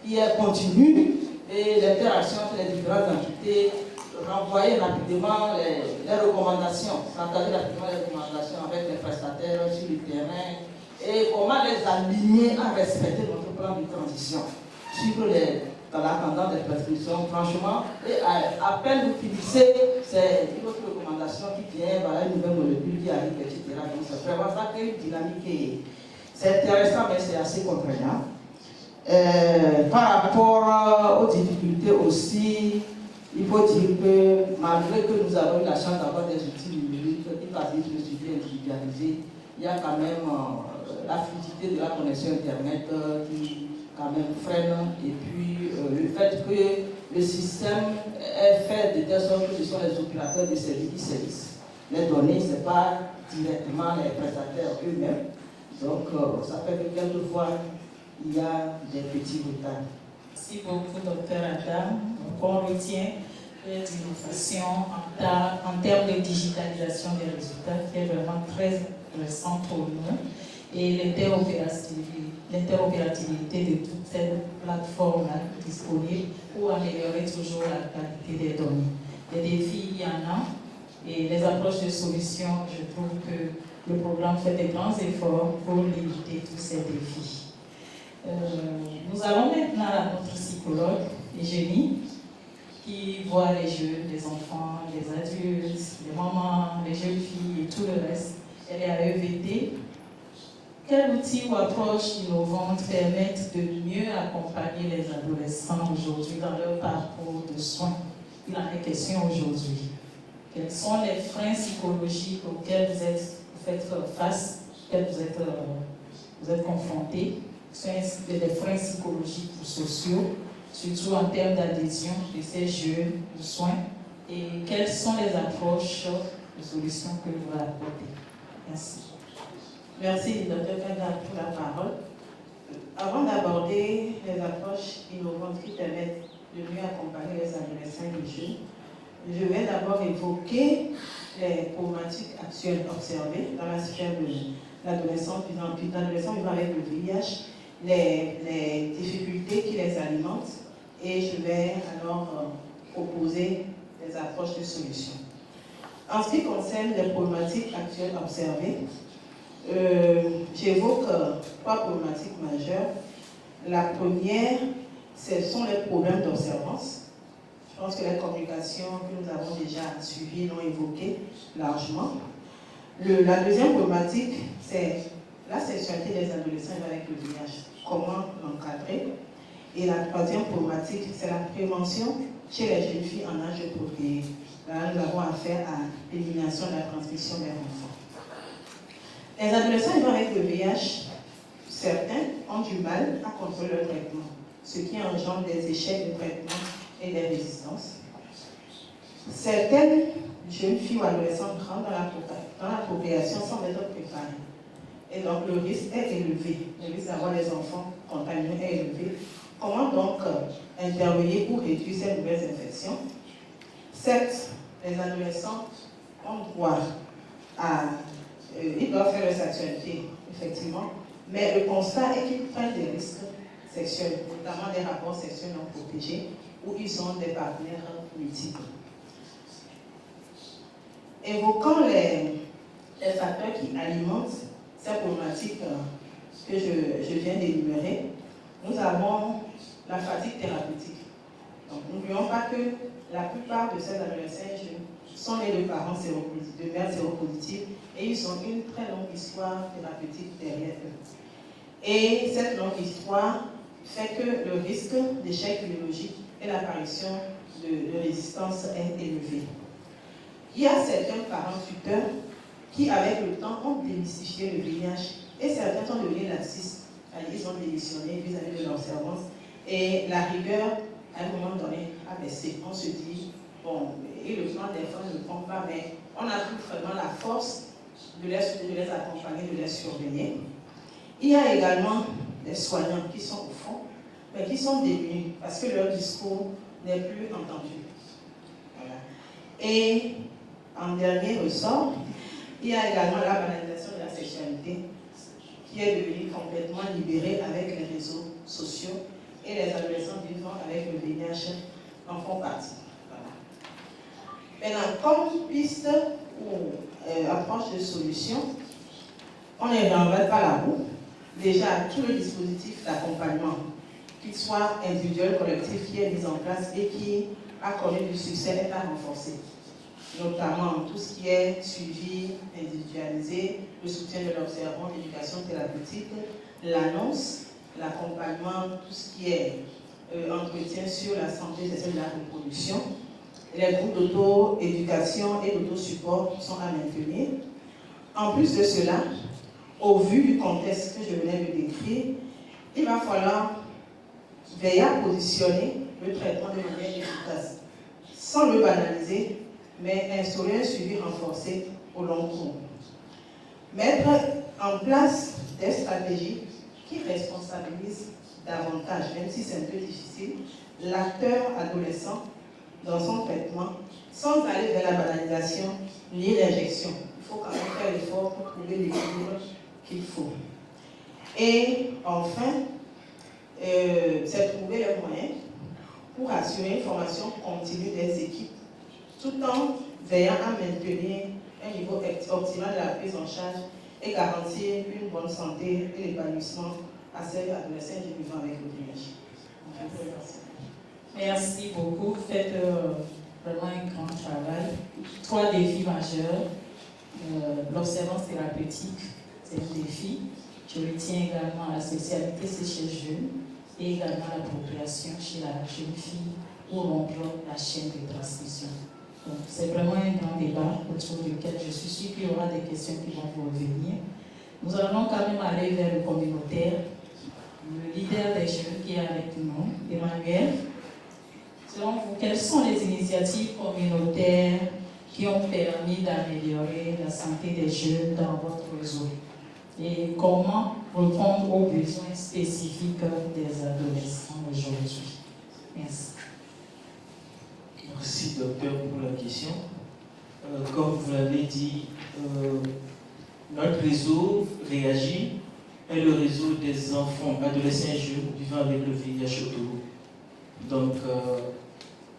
qui est continu et l'interaction entre les différentes entités, renvoyer rapidement les recommandations, partager rapidement les recommandations avec les prestataires sur le terrain et comment les aligner à respecter notre plan de transition. Suivre dans la tendance des prescriptions, franchement, et à peine vous finissez, c'est une autre recommandation qui vient, voilà une nouvelle molécule qui arrive, etc. Donc c'est vraiment ça qui est une dynamique. C'est intéressant, mais c'est assez contraignant. Par rapport aux difficultés aussi, il faut dire que malgré que nous avons eu la chance d'avoir des outils numériques qui facilitent le suivi individualisé, il y a quand même la fluidité de la connexion Internet qui quand même freine, et puis le fait que le système est fait de telle sorte que ce sont les opérateurs de services qui saisissent les données, ce n'est pas directement les prestataires eux-mêmes. Donc ça fait que quelquefois il y a des petits retards. Merci beaucoup, Dr. Adam. On retient les innovations en termes de digitalisation des résultats qui est vraiment très récent pour nous et l'interopérabilité de toutes ces plateformes-là disponibles pour améliorer toujours la qualité des données. Les défis, il y en a et les approches de solutions, je trouve que le programme fait des grands efforts pour limiter tous ces défis. Nous allons maintenant à notre psychologue, Eugénie, qui voit les jeunes, les enfants, les adultes, les mamans, les jeunes filles et tout le reste. Elle est à EVT. Quels outils ou approches innovantes permettent de mieux accompagner les adolescents aujourd'hui dans leur parcours de soins? Il en est question aujourd'hui. Quels sont les freins psychologiques auxquels vous faites face, auxquels vous êtes confrontés? C'est des freins psychologiques ou sociaux, surtout en termes d'adhésion de ces jeunes aux soins, et quelles sont les approches de solutions que vous allez apporter. Merci. Merci, Dr. Kanda, pour la parole. Avant d'aborder les approches innovantes qui permettent de mieux accompagner les adolescents et les jeunes, je vais d'abord évoquer les problématiques actuelles observées dans la sphère de l'adolescence vivant avec le VIH, les difficultés qui les alimentent, et je vais alors proposer des approches de solutions. En ce qui concerne les problématiques actuelles observées, j'évoque trois problématiques majeures. La première, ce sont les problèmes d'observance. Je pense que les communications que nous avons déjà suivies l'ont évoqué largement. La deuxième problématique, c'est la sexualité des adolescents avec le VIH. Comment l'encadrer? Et la troisième problématique, c'est la prévention chez les jeunes filles en âge de procréer. Là, nous avons affaire à l'élimination de la transmission des enfants. Les adolescents vivant avec le VIH, certains ont du mal à contrôler leur traitement, ce qui engendre des échecs de traitement et des résistances. Certaines jeunes filles ou adolescentes rentrent dans l'appropriation sans être préparées. Et donc le risque est élevé. Le risque d'avoir des enfants contaminés est élevé. Comment donc intervenir pour réduire ces nouvelles infections? Certes, les adolescents ont droit à... ils doivent faire leur sexualité, effectivement, mais le constat est qu'ils prennent des risques sexuels, notamment des rapports sexuels non protégés, où ils ont des partenaires multiples. Évoquant les facteurs qui alimentent ces problématiques que je viens d'énumérer, nous avons la fatigue thérapeutique. Donc, n'oublions pas que la plupart de ces adolescents jeunes sont nés de parents séropositifs, de mères séropositives, et ils ont une très longue histoire thérapeutique derrière eux. Et cette longue histoire fait que le risque d'échec biologique et l'apparition de résistance est élevé. Il y a certains parents tuteurs qui, avec le temps, ont démystifié le VIH et certains sont devenus laxistes. Ils ont démissionné vis-à-vis de l'observance et la rigueur, à un moment donné, a baissé. On se dit, bon, et le plan des femmes ne prend pas, mais on a tout vraiment la force de les accompagner, de les surveiller. Il y a également des soignants qui sont au fond, mais qui sont démunis parce que leur discours n'est plus entendu. Voilà. Et en dernier ressort, il y a également la banalisation de la sexualité qui est devenue complètement libérée avec les réseaux sociaux et les adolescents vivant avec le VIH en font partie. Voilà. Maintenant, comme piste ou approche de solution, on ne réinvente pas la roue. Déjà, tout le dispositif d'accompagnement, qu'il soit individuel, collectif, qui est mis en place et qui a connu du succès, est à renforcer. Notamment tout ce qui est suivi individualisé, le soutien de l'observant, l'éducation thérapeutique, l'annonce, l'accompagnement, tout ce qui est entretien sur la santé sexuelle et la reproduction. Les groupes d'auto-éducation et d'auto-support sont à maintenir. En plus de cela, au vu du contexte que je venais de décrire, il va falloir veiller à positionner le traitement de manière efficace, sans le banaliser, mais instaurer un suivi renforcé au long cours. Mettre en place des stratégies qui responsabilisent davantage, même si c'est un peu difficile, l'acteur adolescent dans son traitement, sans aller vers la banalisation ni l'injection. Il faut quand même faire l'effort pour trouver l'équilibre qu'il faut. Et enfin, c'est trouver les moyens pour assurer une formation continue des équipes, tout en veillant à maintenir un niveau optimal de la prise en charge et garantir une bonne santé et l'épanouissement à ces adolescents vivant avec le VIH. Merci beaucoup. Vous faites vraiment un grand travail. 3 défis majeurs. L'observance thérapeutique, c'est un défi. Je retiens également la sexualité, c'est chez le jeune, et également l'appropriation chez la jeune fille où l'on bloque la chaîne de transmission. Donc, c'est vraiment un grand débat autour duquel je suis sûre qu'il y aura des questions qui vont vous revenir. Nous allons quand même aller vers le communautaire. Le leader des jeunes qui est avec nous, Emmanuel. Selon vous, quelles sont les initiatives communautaires qui ont permis d'améliorer la santé des jeunes dans votre réseau? Et comment répondre aux besoins spécifiques des adolescents aujourd'hui? Merci. Merci, docteur, pour la question. Comme vous l'avez dit, notre réseau réagit est le réseau des enfants, adolescents et jeunes vivant avec le VIH au Togo. Donc,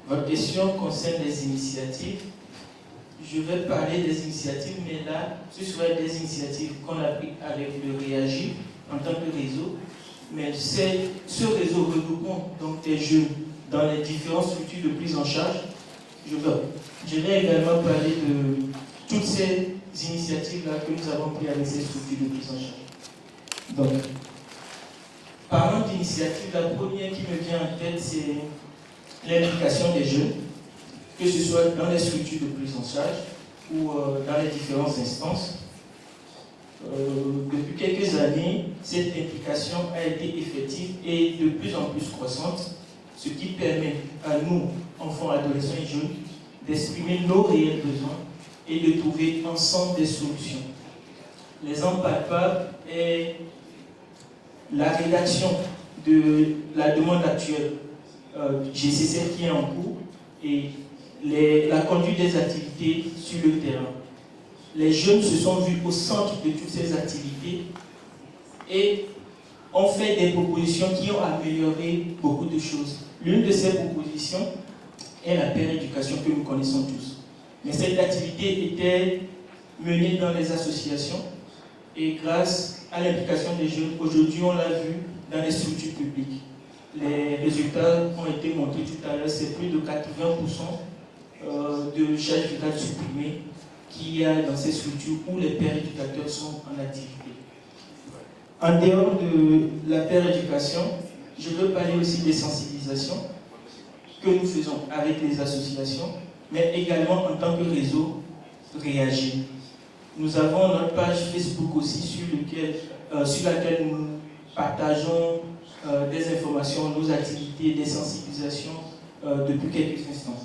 votre question concerne les initiatives. Je vais parler des initiatives, mais là, ce seraient des initiatives qu'on a prises avec le REAGI en tant que réseau. Mais ce réseau regroupant donc des jeunes dans les différentes structures de prise en charge. Je vais également parler de toutes ces initiatives-là que nous avons prises avec ces structures de prise en charge. Donc, parlant d'initiatives, la première qui me vient en tête, c'est l'implication des jeunes, que ce soit dans les structures de prise en charge ou dans les différentes instances. Depuis quelques années, cette implication a été effective et de plus en plus croissante, ce qui permet à nous, enfants, adolescents et jeunes, d'exprimer nos réels besoins et de trouver ensemble des solutions. L'exemple palpable est la rédaction de la demande actuelle GCC qui est en cours et la conduite des activités sur le terrain. Les jeunes se sont vus au centre de toutes ces activités et ont fait des propositions qui ont amélioré beaucoup de choses. L'une de ces propositions est la péréducation que nous connaissons tous. Mais cette activité était menée dans les associations et grâce à l'implication des jeunes, aujourd'hui on l'a vu dans les structures publiques. Les résultats ont été montrés tout à l'heure, c'est plus de 80% de charges virales supprimées qu'il y a dans ces structures où les pères éducateurs sont en activité. En dehors de la péréducation, je veux parler aussi des sensibilisations que nous faisons avec les associations, mais également en tant que réseau Réagir. Nous avons notre page Facebook aussi sur laquelle nous partageons des informations, nos activités, des sensibilisations depuis quelques instants.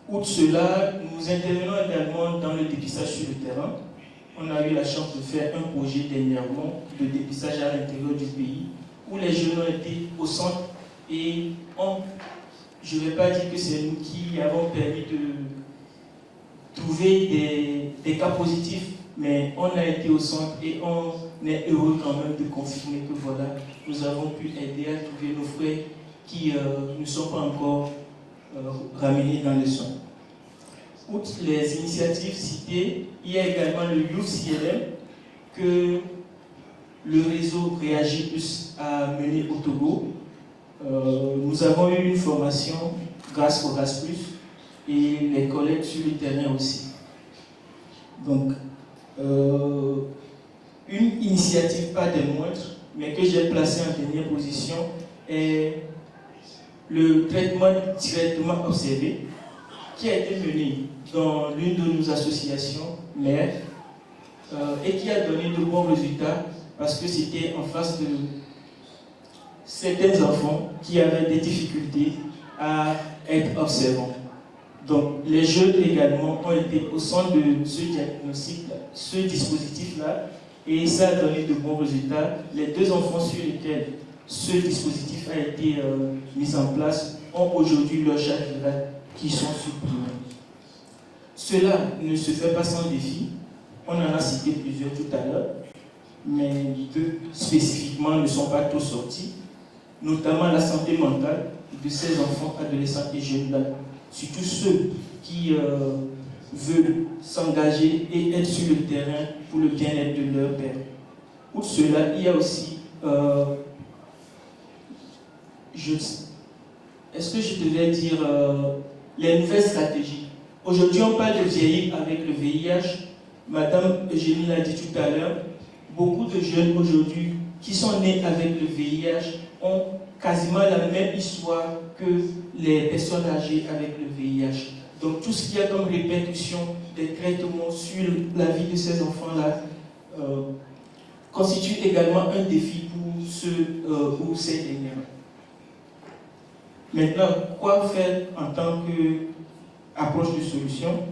Outre cela, nous intervenons également dans le dépistage sur le terrain. On a eu la chance de faire un projet dernièrement de dépistage à l'intérieur du pays où les jeunes ont été au centre et je ne vais pas dire que c'est nous qui avons permis de trouver des cas positifs, mais on a été au centre et on est heureux quand même de confirmer que voilà, nous avons pu aider à trouver nos frères qui ne sont pas encore ramenés dans les soins. Outre les initiatives citées, il y a également le Youth CLM que le réseau Réagir Plus a mené au Togo. Nous avons eu une formation grâce au RAS Plus et les collègues sur le terrain aussi. Donc, une initiative pas des moindres, mais que j'ai placée en dernière position, est le traitement directement observé, qui a été mené dans l'une de nos associations mères et qui a donné de bons résultats parce que c'était en face de certains enfants qui avaient des difficultés à être observants. Donc les jeunes également ont été au centre de ce diagnostic, ce dispositif-là, et ça a donné de bons résultats. Les 2 enfants sur lesquels ce dispositif a été mis en place ont aujourd'hui leur charge virale qui sont supprimées. Cela ne se fait pas sans défi. On en a cité plusieurs tout à l'heure, mais 2 spécifiquement ne sont pas tous sortis, notamment la santé mentale de ces enfants, adolescents et jeunes là, surtout ceux qui veulent s'engager et être sur le terrain pour le bien-être de leur père. Outre cela, il y a aussi est-ce que je devais dire les nouvelles stratégies. Aujourd'hui, on parle de vieillir avec le VIH. Madame Eugénie l'a dit tout à l'heure, beaucoup de jeunes aujourd'hui qui sont nés avec le VIH ont quasiment la même histoire que les personnes âgées avec le VIH. Donc tout ce qu'il y a comme répercussion des traitements sur la vie de ces enfants-là constitue également un défi pour ceux ou ces derniers. Maintenant, quoi faire en tant qu'approche de solution?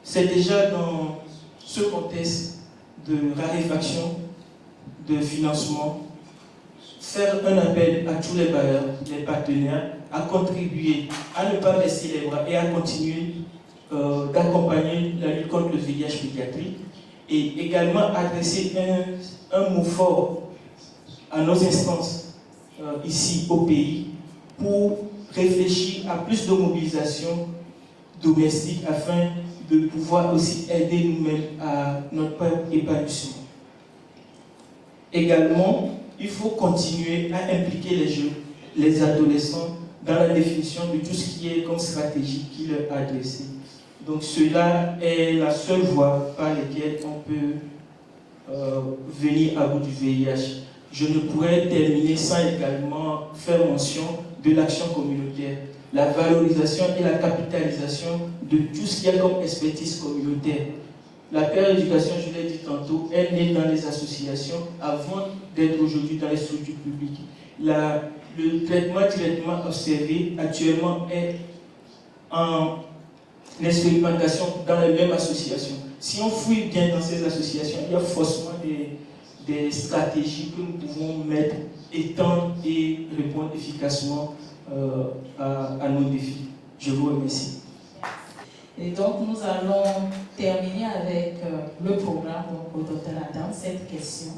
C'est déjà dans ce contexte de raréfaction de financement, faire un appel à tous les bailleurs, les partenaires, à contribuer, à ne pas baisser les bras et à continuer d'accompagner la lutte contre le VIH pédiatrique et également adresser un mot fort à nos instances ici au pays pour réfléchir à plus de mobilisation domestique afin de pouvoir aussi aider nous-mêmes à notre épanouissement. Également, il faut continuer à impliquer les jeunes, les adolescents dans la définition de tout ce qui est comme stratégie qui leur est adressée. Donc cela est la seule voie par laquelle on peut venir à bout du VIH. Je ne pourrais terminer sans également faire mention de l'action communautaire, la valorisation et la capitalisation de tout ce qu'il y a comme expertise communautaire. La Paire Éducation, je l'ai dit tantôt, est née dans les associations avant d'être aujourd'hui dans les structures publiques. Le traitement directement observé actuellement est en expérimentation dans les mêmes associations. Si on fouille bien dans ces associations, il y a forcément des stratégies que nous pouvons mettre, étendre et répondre efficacement à nos défis. Je vous remercie. Et donc, nous allons terminer avec le programme, donc au Dr Adam, cette question.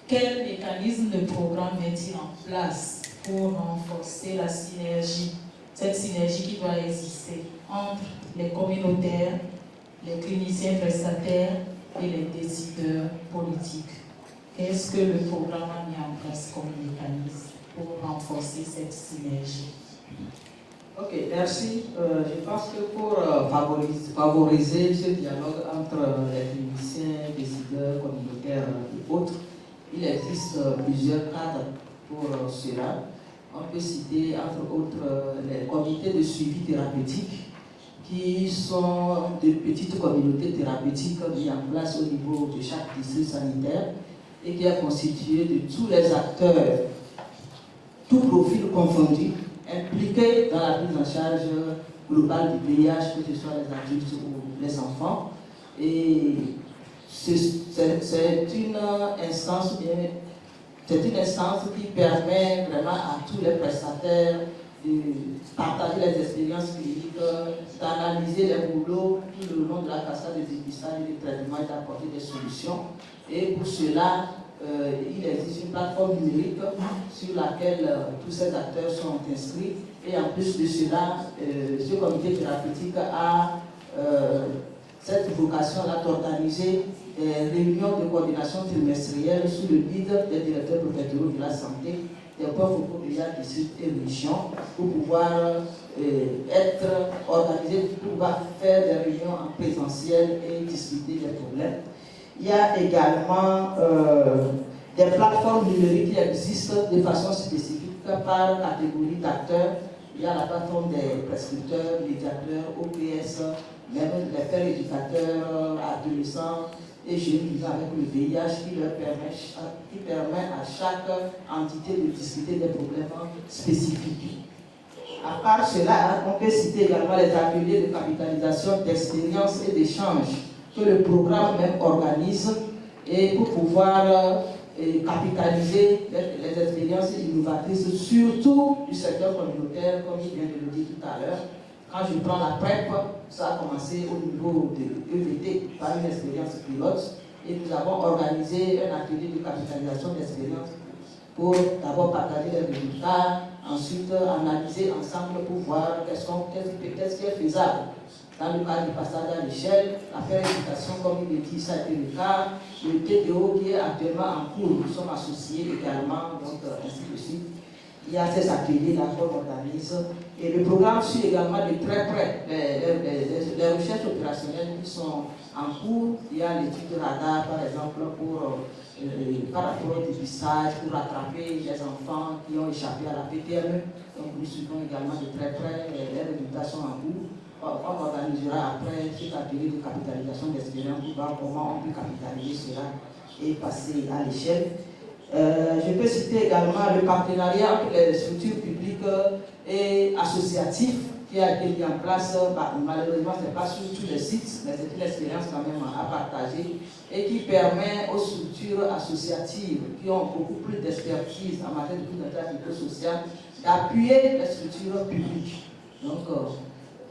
Quel mécanisme de programme met-il en place pour renforcer la synergie, cette synergie qui doit exister entre les communautaires, les cliniciens prestataires et les décideurs politiques? Qu'est-ce que le programme a mis en place comme mécanisme pour renforcer cette synergie? Ok, merci. Je pense que pour favoriser ce dialogue entre les cliniciens, décideurs, communautaires et autres, il existe plusieurs cadres pour cela. On peut citer entre autres les comités de suivi thérapeutique qui sont de petites communautés thérapeutiques mises en place au niveau de chaque district sanitaire et qui est constitué de tous les acteurs, tout profil confondu, impliqués dans la prise en charge globale du VIH, que ce soit les adultes ou les enfants. Et c'est une instance qui permet vraiment à tous les prestataires de partager les expériences cliniques, d'analyser les boulots tout le long de la cascade de dépistage et de traitement et d'apporter des solutions. Et pour cela, il existe une plateforme numérique sur laquelle tous ces acteurs sont inscrits. Et en plus de cela, ce comité thérapeutique a cette vocation-là d'organiser des réunions de coordination trimestrielle sous le guide des directeurs préfectoraux de la santé, des points focaux de chaque district et région, pour pouvoir être organisé, pour pouvoir faire des réunions en présentiel et discuter des problèmes. Il y a également des plateformes numériques qui existent de façon spécifique par catégorie d'acteurs. Il y a la plateforme des prescripteurs, médiateurs, OPS, même les pères éducateurs, adolescents et jeunes vivant avec le VIH qui permet à chaque entité de discuter des problèmes spécifiques. À part cela, on peut citer également les ateliers de capitalisation d'expériences et d'échanges que le programme même organise et pour pouvoir capitaliser les expériences innovatrices, surtout du secteur communautaire, comme il vient de le dire tout à l'heure. Quand je prends la PrEP, ça a commencé au niveau de EVT par une expérience pilote et nous avons organisé un atelier de capitalisation d'expériences pour d'abord partager les résultats, ensuite analyser ensemble pour voir qu'est-ce qui est faisable. Dans le cadre du passage à l'échelle, la Paire Éducation, comme il est dit, ça a été le cas. Le TDO qui est actuellement en cours, nous sommes associés également, donc ainsi de suite. Il y a ces ateliers-là qu'on organise. Et le programme suit également de très près les recherches opérationnelles qui sont en cours. Il y a l'étude de radar, par exemple, par rapport au dépistage, pour rattraper les enfants qui ont échappé à la PTME. Donc nous suivons également de très près, les résultats sont en cours. On organisera après cet atelier de capitalisation d'expérience pour voir comment on peut capitaliser cela et passer à l'échelle. Je peux citer également le partenariat entre les structures publiques et associatives qui a été mis en place. Malheureusement, ce n'est pas sur tous les sites, mais c'est une expérience quand même à partager et qui permet aux structures associatives qui ont beaucoup plus d'expertise en matière de prise en charge psychosociale d'appuyer les structures publiques. Donc,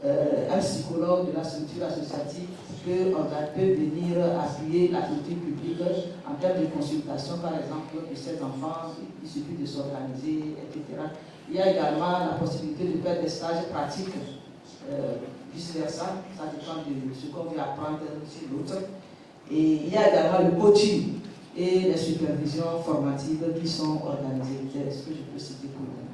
un psychologue de la structure associative peut venir appuyer la structure publique en termes de consultation, par exemple, de ces enfants, il suffit de s'organiser, etc. Il y a également la possibilité de faire des stages pratiques, vice-versa, ça dépend de ce qu'on veut apprendre sur l'autre. Et il y a également le coaching et les supervisions formatives qui sont organisées. C'est ce que je peux citer pour vous.